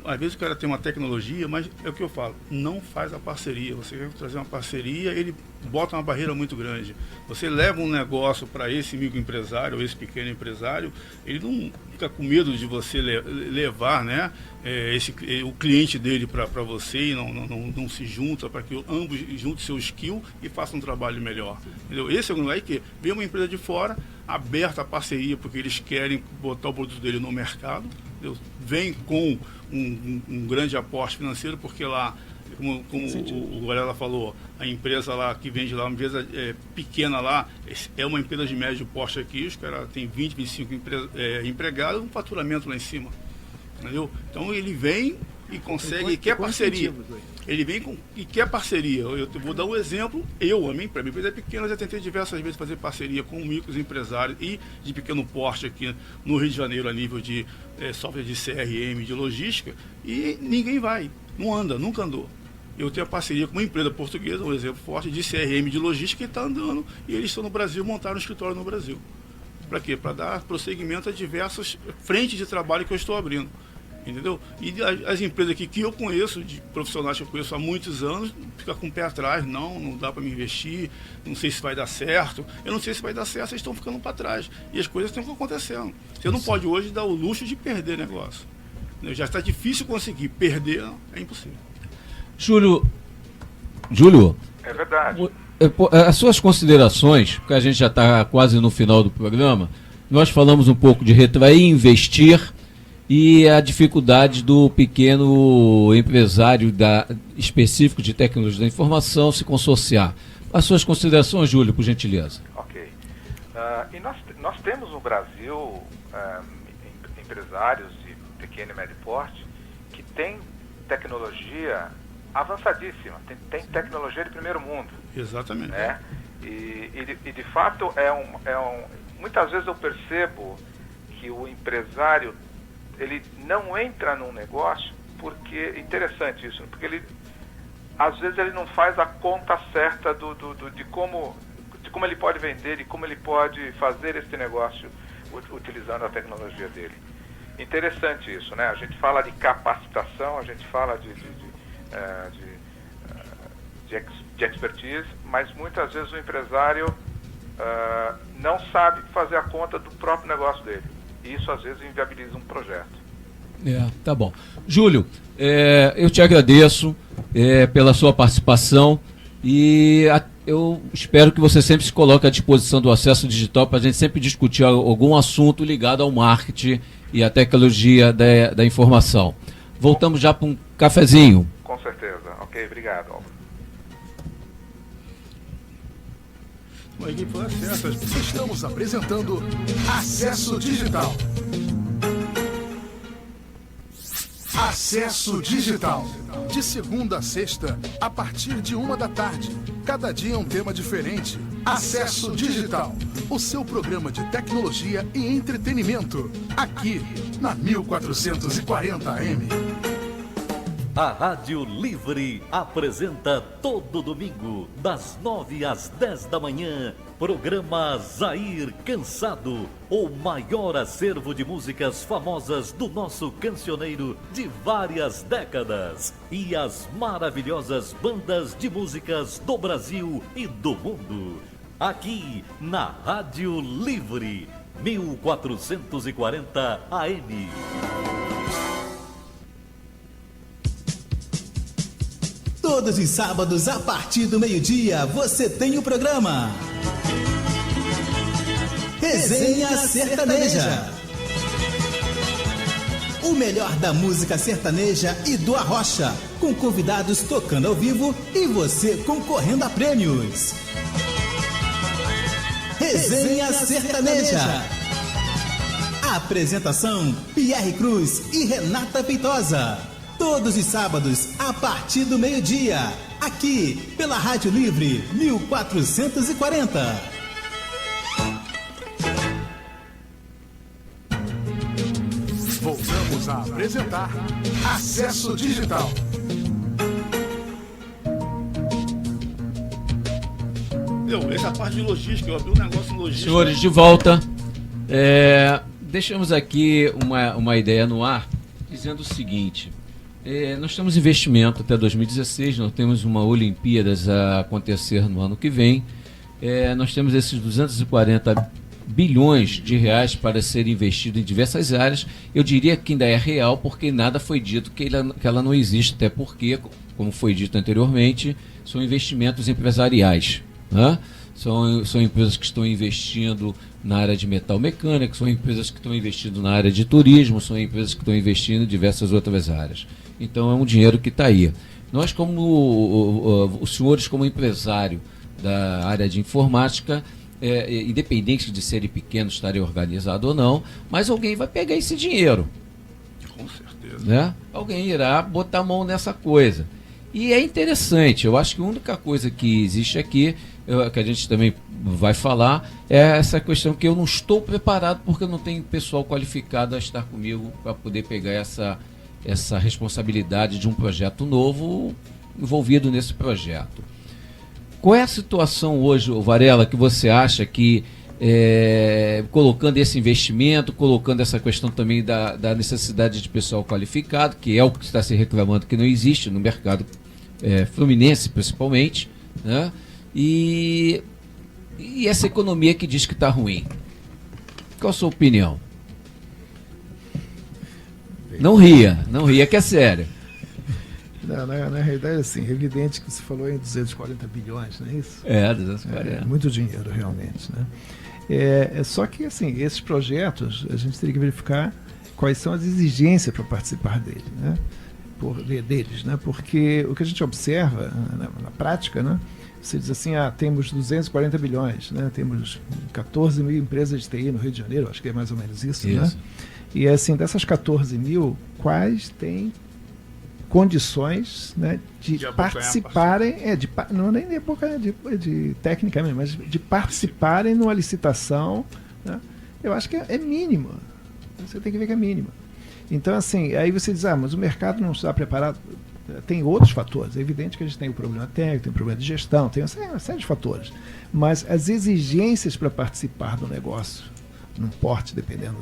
às vezes o cara tem uma tecnologia, mas é o que eu falo, não faz a parceria. Você quer trazer uma parceria, ele bota uma barreira muito grande. Você leva um negócio para esse microempresário ou esse pequeno empresário, ele não fica com medo de você levar, né, o cliente dele para você e não se junta para que ambos juntem seu skill e façam um trabalho melhor. Entendeu? Esse é o lugar que vem uma empresa de fora, aberta a parceria, porque eles querem botar o produto dele no mercado. Entendeu? Vem com um grande aporte financeiro, porque lá, como o Gorela falou, a empresa lá que vende lá, uma empresa pequena lá, é uma empresa de médio porte aqui, os caras têm 20, 25 empregados, um faturamento lá em cima. Entendeu? Então ele vem e consegue, e quer parceria. Ele vem e quer parceria. Eu vou dar um exemplo. A minha empresa é pequena, eu já tentei diversas vezes fazer parceria com microempresários e de pequeno porte aqui no Rio de Janeiro, a nível de software de CRM, de logística, e ninguém vai, não anda, nunca andou. Eu tenho a parceria com uma empresa portuguesa, um exemplo forte, de CRM de logística, que está andando, e eles estão no Brasil, montaram um escritório no Brasil. Para quê? Para dar prosseguimento a diversas frentes de trabalho que eu estou abrindo. Entendeu? E as empresas aqui que eu conheço, de profissionais que eu conheço há muitos anos, fica com o pé atrás, não dá para me investir, não sei se vai dar certo. Eu não sei se vai dar certo, eles estão ficando para trás. E as coisas estão acontecendo. Você não pode hoje dar o luxo de perder negócio. Já está difícil conseguir, perder é impossível. Júlio, é verdade. As suas considerações, porque a gente já está quase no final do programa, nós falamos um pouco de retrair, investir e a dificuldade do pequeno empresário específico de tecnologia da informação se consorciar. As suas considerações, Júlio, por gentileza. Ok. E nós temos no Brasil empresários de pequeno e médio porte que têm tecnologia avançadíssima, tem tecnologia de primeiro mundo. Exatamente. Né? E de fato, muitas vezes eu percebo que o empresário ele não entra num negócio porque, interessante isso, porque às vezes ele não faz a conta certa de como ele pode vender, de como ele pode fazer esse negócio utilizando a tecnologia dele. Interessante isso, né? A gente fala de capacitação, a gente fala de expertise, mas muitas vezes o empresário não sabe fazer a conta do próprio negócio dele. E isso às vezes inviabiliza um projeto. Tá bom. Júlio, eu te agradeço pela sua participação e eu espero que você sempre se coloque à disposição do Acesso Digital para a gente sempre discutir algum assunto ligado ao marketing e à tecnologia da informação. Voltamos já para um cafezinho. Com certeza. Ok, obrigado, Álvaro. Estamos apresentando Acesso Digital. Acesso Digital. De segunda a sexta, a partir de 1h, cada dia um tema diferente. Acesso Digital, o seu programa de tecnologia e entretenimento, aqui na 1440 AM. A Rádio Livre apresenta todo domingo, das 9 às 10 da manhã, programa Zair Cansado, o maior acervo de músicas famosas do nosso cancioneiro de várias décadas e as maravilhosas bandas de músicas do Brasil e do mundo. Aqui na Rádio Livre, 1440 AM. Todos os sábados, a partir do meio-dia, você tem o programa Resenha Sertaneja. O melhor da música sertaneja e do arrocha, com convidados tocando ao vivo e você concorrendo a prêmios. Resenha Sertaneja. Apresentação: Pierre Cruz e Renata Feitosa. Todos os sábados, a partir do meio-dia, aqui pela Rádio Livre 1440. Voltamos a apresentar Acesso Digital. Essa parte de logística, eu abri um negócio em logística. Senhores, de volta. Deixamos aqui uma ideia no ar, dizendo o seguinte. Nós temos investimento até 2016, nós temos uma Olimpíadas a acontecer no ano que vem. Nós temos esses 240 bilhões de reais para ser investido em diversas áreas. Eu diria que ainda é real, porque nada foi dito que ela não existe, até porque, como foi dito anteriormente, são investimentos empresariais, né? São empresas que estão investindo na área de metal mecânico, são empresas que estão investindo na área de turismo, são empresas que estão investindo em diversas outras áreas. Então é um dinheiro que está aí. Nós, como os senhores, como empresário da área de informática, independente de serem pequenos, estarem organizados ou não, mas alguém vai pegar esse dinheiro. Com certeza. Né? Alguém irá botar a mão nessa coisa. E é interessante, eu acho que a única coisa que existe aqui, que a gente também vai falar, é essa questão que eu não estou preparado porque eu não tenho pessoal qualificado a estar comigo para poder pegar essa responsabilidade de um projeto novo envolvido nesse projeto. Qual é a situação hoje, Varela, que você acha que, colocando esse investimento, colocando essa questão também da necessidade de pessoal qualificado, que é o que está se reclamando que não existe no mercado fluminense, principalmente, né? E essa economia que diz que está ruim? Qual a sua opinião? Não ria que é sério. Não, na realidade, assim, é evidente que você falou em 240 bilhões, não é isso? 240. É muito dinheiro, realmente, né? Só que, assim, esses projetos, a gente teria que verificar quais são as exigências para participar deles, né? Porque o que a gente observa na prática, né? Você diz assim, temos 240 bilhões, né? Temos 14 mil empresas de TI no Rio de Janeiro, acho que é mais ou menos isso. Né? E assim, dessas 14 mil, quais têm condições, né, de participarem, não nem de técnica mesmo, mas de participarem numa licitação, né? Eu acho que é mínima. Você tem que ver que é mínima. Então, assim, aí você diz, mas o mercado não está preparado. Tem outros fatores. É evidente que a gente tem o problema técnico, tem o problema de gestão, tem uma série de fatores. Mas as exigências para participar do negócio, num porte, dependendo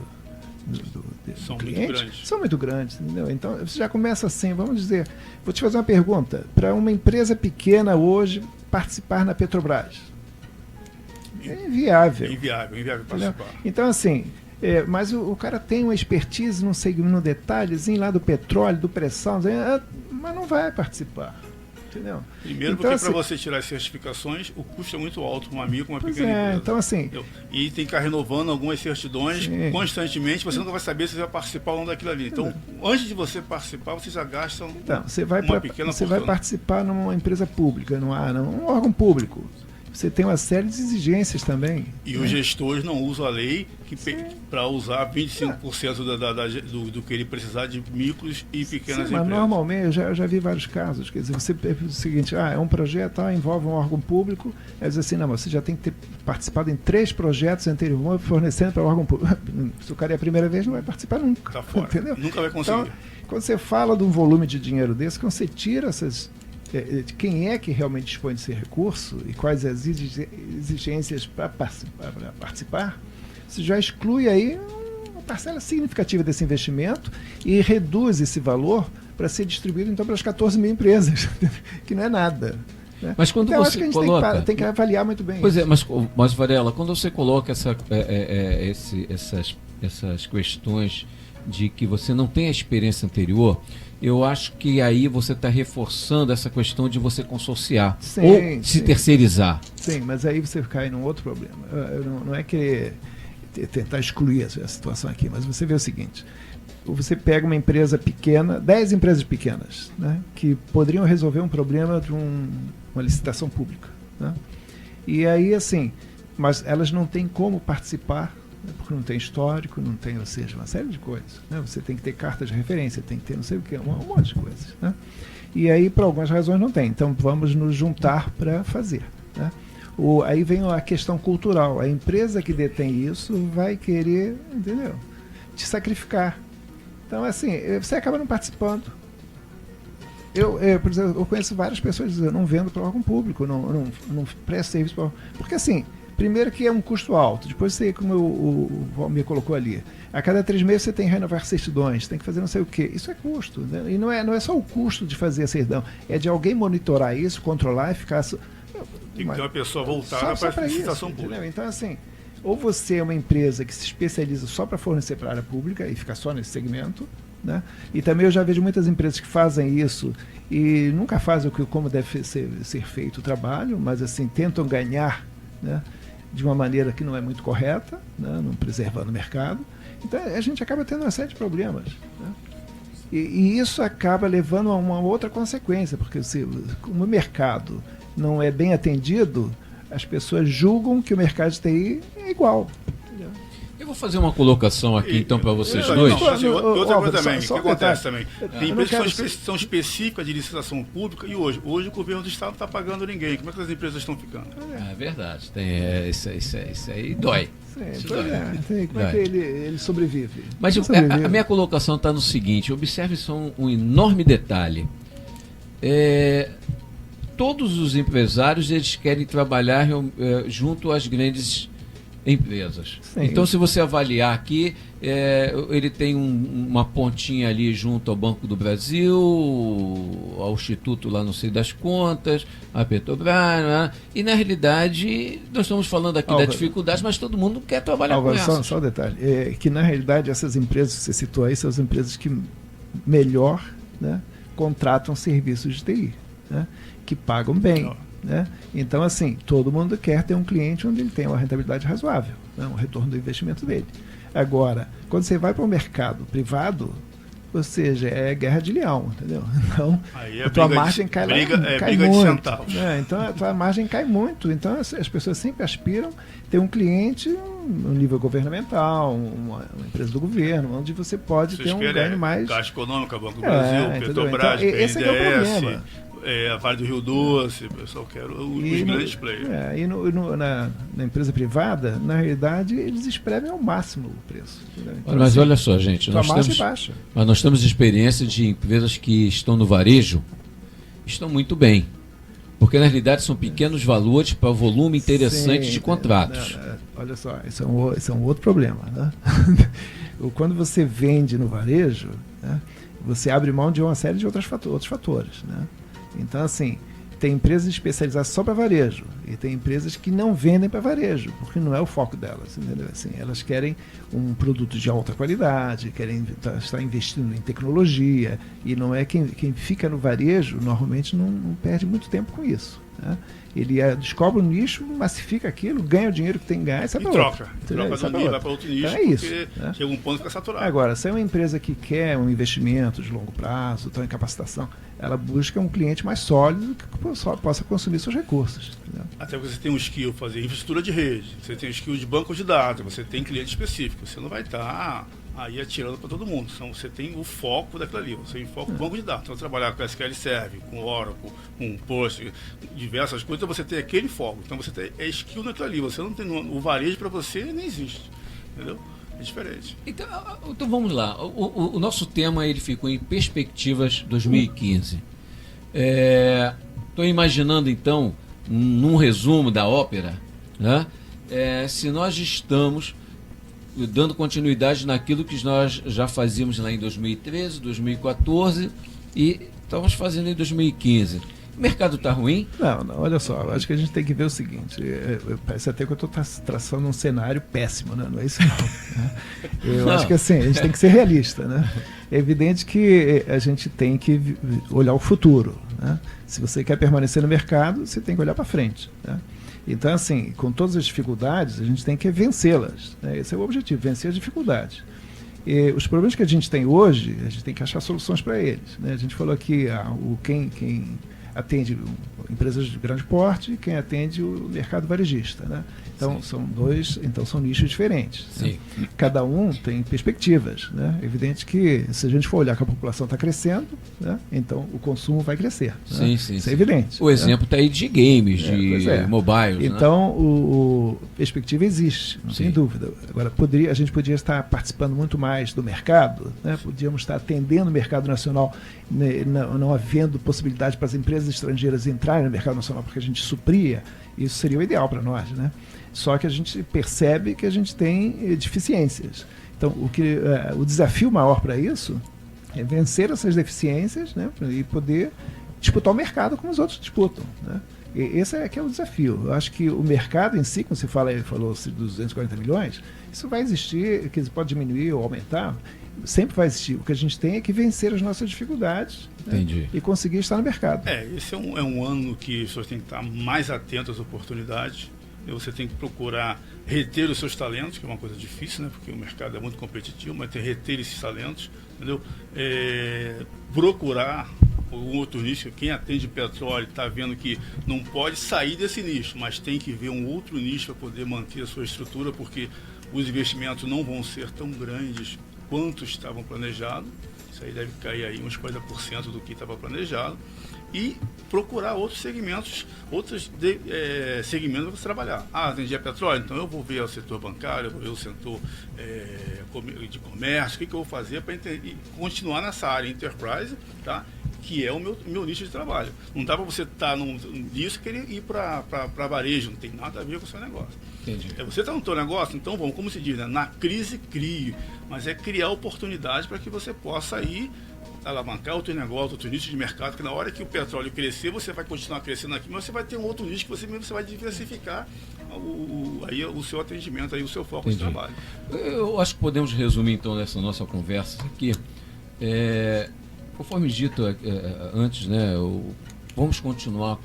do cliente, são muito grandes, entendeu? Então, você já começa assim, vamos dizer, vou te fazer uma pergunta. Para uma empresa pequena hoje participar na Petrobras, é inviável. Inviável participar. Então, assim, mas o cara tem uma expertise num segmento, no detalhezinho lá do petróleo, do pressão, mas não vai participar. Entendeu? Primeiro, então, porque para você tirar as certificações, o custo é muito alto para uma amigo, uma pequena empresa. Então, assim, entendeu? E tem que ficar renovando algumas certidões constantemente, você nunca vai saber se você vai participar ou não daquilo ali. Então, antes de você participar, você já gasta você vai participar numa empresa pública, num órgão público. você tem uma série de exigências também. E os gestores não usam a lei para usar 25% do que ele precisar de micros e pequenas empresas. Mas normalmente, eu já vi vários casos. Quer dizer, você pensa o seguinte, é um projeto, envolve um órgão público, é dizer assim, não, você já tem que ter participado em 3 projetos anteriormente fornecendo para o órgão público. Se o cara é a primeira vez, não vai participar nunca. Está fora, entendeu? Nunca vai conseguir. Então, quando você fala de um volume de dinheiro desse, quando você tira essas... quem é que realmente dispõe desse recurso e quais as exigências para participar, você já exclui aí uma parcela significativa desse investimento e reduz esse valor para ser distribuído então para as 14 mil empresas, que não é nada. Né? Mas quando então, você acho que a gente coloca... tem que avaliar muito bem Pois isso. é, mas Varela, quando você coloca essas questões de que você não tem a experiência anterior, eu acho que aí você está reforçando essa questão de você consorciar ou se terceirizar. Sim, mas aí você cai num outro problema. Não é querer tentar excluir essa situação aqui, mas você vê o seguinte, você pega uma empresa pequena, 10 empresas pequenas, né, que poderiam resolver um problema de uma licitação pública. Né? E aí, assim, mas elas não têm como participar, porque não tem histórico, não tem, ou seja, uma série de coisas. Né? Você tem que ter carta de referência, tem que ter não sei o que, um monte de coisas. Né? E aí, por algumas razões, não tem. Então, vamos nos juntar para fazer. Né? Aí vem a questão cultural. A empresa que detém isso vai querer, entendeu? Te sacrificar. Então, assim, você acaba não participando. Por exemplo, eu conheço várias pessoas dizendo, não vendo para órgão público, não presto serviço para... Porque, assim, primeiro que é um custo alto, depois você, como o Valmir colocou ali, a cada 3 meses você tem que renovar certidões, tem que fazer não sei o quê. Isso é custo, né? E não é só o custo de fazer a certidão, é de alguém monitorar isso, controlar e ficar... Tem que ter uma pessoa voltada para a licitação pública. Entendeu? Então, assim, ou você é uma empresa que se especializa só para fornecer para a área pública e fica só nesse segmento, né? E também eu já vejo muitas empresas que fazem isso e nunca fazem como deve ser feito o trabalho, mas assim, tentam ganhar, né, de uma maneira que não é muito correta, né, não preservando o mercado. Então a gente acaba tendo uma série de problemas. Né? E isso acaba levando a uma outra consequência, porque como o mercado não é bem atendido, as pessoas julgam que o mercado de TI é igual. Entendeu? Eu vou fazer uma colocação aqui então para vocês dois. Outra coisa também, o que acontece também? Tem empresas que são específicas de licitação pública e hoje o governo do Estado não está pagando ninguém. Como é que as empresas estão ficando? É verdade, isso aí dói. Como é que ele sobrevive? Mas a minha colocação está no seguinte, observe só um enorme detalhe. Todos os empresários eles querem trabalhar junto às grandes empresas. Sim. Então, se você avaliar aqui, ele tem uma pontinha ali junto ao Banco do Brasil, ao Instituto lá não sei das contas, a Petrobras, né? E na realidade nós estamos falando aqui da dificuldade, mas todo mundo quer trabalhar com essa. Só um detalhe, que na realidade essas empresas que você citou aí são as empresas que melhor, né, contratam serviços de TI, né, que pagam bem. Né? Então, assim, todo mundo quer ter um cliente onde ele tem uma rentabilidade razoável, né? Um retorno do investimento dele. Agora, quando você vai para o mercado privado, ou seja, é guerra de leão, entendeu? Então, a tua margem cai muito. Né? Então, a tua margem cai muito. Então, as pessoas sempre aspiram ter um cliente no nível governamental, uma empresa do governo, onde você pode ter um ganho mais... Caixa Econômica, Banco do Brasil, Petrobras, então, esse é o problema. A Vale do Rio Doce, o pessoal quer os grandes players. Na empresa privada, na realidade, eles espremem ao máximo o preço. Então, mas olha só, gente, nós temos experiência de empresas que estão no varejo, estão muito bem. Porque na realidade são pequenos valores para volume interessante de contratos. Olha só, isso é um outro problema. Né? Quando você vende no varejo, né, você abre mão de uma série de outros fatores. Né? Então, assim, tem empresas especializadas só para varejo e tem empresas que não vendem para varejo, porque não é o foco delas, entendeu? Assim, elas querem um produto de alta qualidade, querem estar investindo em tecnologia e não é quem fica no varejo, normalmente não perde muito tempo com isso. Né? Ele descobre um nicho, massifica aquilo, ganha o dinheiro que tem que ganhar e sai para troca de um nível, vai para outro nicho, então é isso, porque chega um ponto que fica saturado. Agora, se é uma empresa que quer um investimento de longo prazo, então em capacitação, ela busca um cliente mais sólido que possa consumir seus recursos. Entendeu? Até porque você tem um skill fazer infraestrutura de rede, você tem um skill de banco de dados, você tem cliente específico, você não vai estar aí atirando para todo mundo. Então você tem o foco daquilo ali, você tem foco no banco de dados. Então trabalhar com SQL Server, com Oracle, com Postgre, diversas coisas, então você tem aquele foco. Então você tem skill naquilo ali, você não tem o varejo para você nem existe, entendeu? É diferente. Então vamos lá. O nosso tema ele ficou em Perspectivas 2015. Estou imaginando então, num resumo da ópera, né? Se nós estamos dando continuidade naquilo que nós já fazíamos lá em 2013, 2014 e estamos fazendo em 2015. O mercado está ruim? Não, olha só, eu acho que a gente tem que ver o seguinte, parece até que eu estou traçando um cenário péssimo, né? Não é isso não. Né? Eu acho que assim, a gente tem que ser realista, né? É evidente que a gente tem que olhar o futuro, né? Se você quer permanecer no mercado, você tem que olhar para frente, né? Então, assim, com todas as dificuldades, a gente tem que vencê-las, né? Esse é o objetivo, vencer as dificuldades. E os problemas que a gente tem hoje, a gente tem que achar soluções para eles, né? A gente falou aqui, quem atende empresas de grande porte e quem atende o mercado varejista, né? Então são nichos diferentes. Sim. Né? Cada um tem perspectivas, né? É evidente que se a gente for olhar que a população está crescendo, né? Então o consumo vai crescer. Sim, né? sim. Isso é evidente. O exemplo está aí de games, de mobiles. Então a perspectiva existe, não tem dúvida. Agora a gente podia estar participando muito mais do mercado, né? Podíamos estar atendendo o mercado nacional, né? Não havendo possibilidade para as empresas estrangeiras entrarem no mercado nacional porque a gente supria. Isso seria o ideal para nós, né? Só que a gente percebe que a gente tem deficiências. Então, o desafio maior para isso é vencer essas deficiências, né? E poder disputar o mercado como os outros disputam, né? E esse é que é o desafio. Eu acho que o mercado em si, como você falou-se dos 240 milhões, isso vai existir, que pode diminuir ou aumentar, sempre vai existir. O que a gente tem é que vencer as nossas dificuldades, né? E conseguir estar no mercado. Esse é um ano que as pessoas têm que estar mais atentas às oportunidades. Você tem que procurar reter os seus talentos, que é uma coisa difícil, né? Porque o mercado é muito competitivo, mas tem que reter esses talentos, entendeu? Procurar um outro nicho. Quem atende petróleo está vendo que não pode sair desse nicho, mas tem que ver um outro nicho para poder manter a sua estrutura, porque os investimentos não vão ser tão grandes quanto estavam planejados. Isso aí deve cair aí uns 40% do que estava planejado. E procurar outros segmentos, segmentos para você trabalhar. Atendia petróleo, então eu vou ver o setor bancário, eu vou ver o setor de comércio, o que eu vou fazer para continuar nessa área enterprise, tá? Que é o meu nicho de trabalho. Não dá para você estar nisso e querer ir para varejo, não tem nada a ver com o seu negócio. Entendi. Você está no seu negócio, então vamos, como se diz, né? Na crise crie, mas é criar oportunidade para que você possa ir alavancar outro negócio, outro nicho de mercado, que na hora que o petróleo crescer, você vai continuar crescendo aqui, mas você vai ter um outro nicho que você vai diversificar o seu atendimento, aí, o seu foco de trabalho. Eu acho que podemos resumir então essa nossa conversa aqui. Conforme dito antes, né, vamos continuar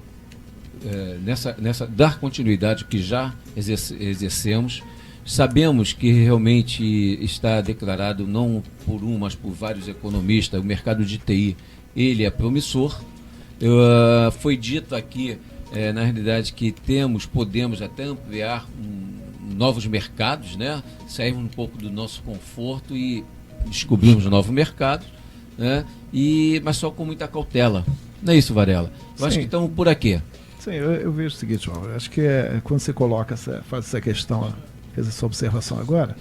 dar continuidade que já exercemos. Sabemos que realmente está declarado, não por mas por vários economistas, o mercado de TI ele é promissor. Foi dito aqui, na realidade, que podemos até ampliar novos mercados, né? Sairmos um pouco do nosso conforto e descobrirmos um novo mercado, né? Mas só com muita cautela. Não é isso, Varela? Eu acho que estamos por aqui. Sim, eu vejo o seguinte, João, eu acho que quando você faz essa questão, fez essa observação agora,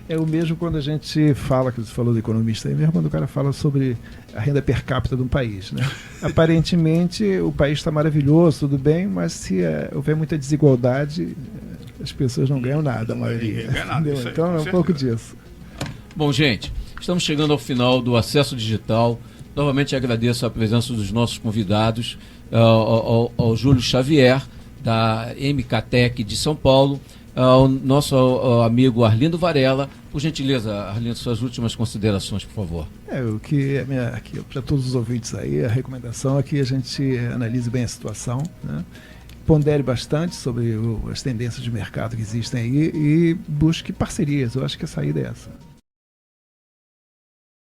é o mesmo quando a gente fala, que você falou do economista aí mesmo, quando o cara fala sobre a renda per capita de um país, né? Aparentemente o país está maravilhoso, tudo bem, mas se houver muita desigualdade, as pessoas não ganham nada, a maioria. Não ganha nada, isso aí, então é um pouco disso. Bom, gente, estamos chegando ao final do Acesso Digital. Novamente agradeço a presença dos nossos convidados, ao Júlio Xavier, da MKTech de São Paulo, ao nosso amigo Arlindo Varela. Por gentileza, Arlindo, suas últimas considerações, por favor. Aqui, para todos os ouvintes aí, a recomendação é que a gente analise bem a situação, né? Pondere bastante sobre as tendências de mercado que existem aí e busque parcerias. Eu acho que a saída é essa.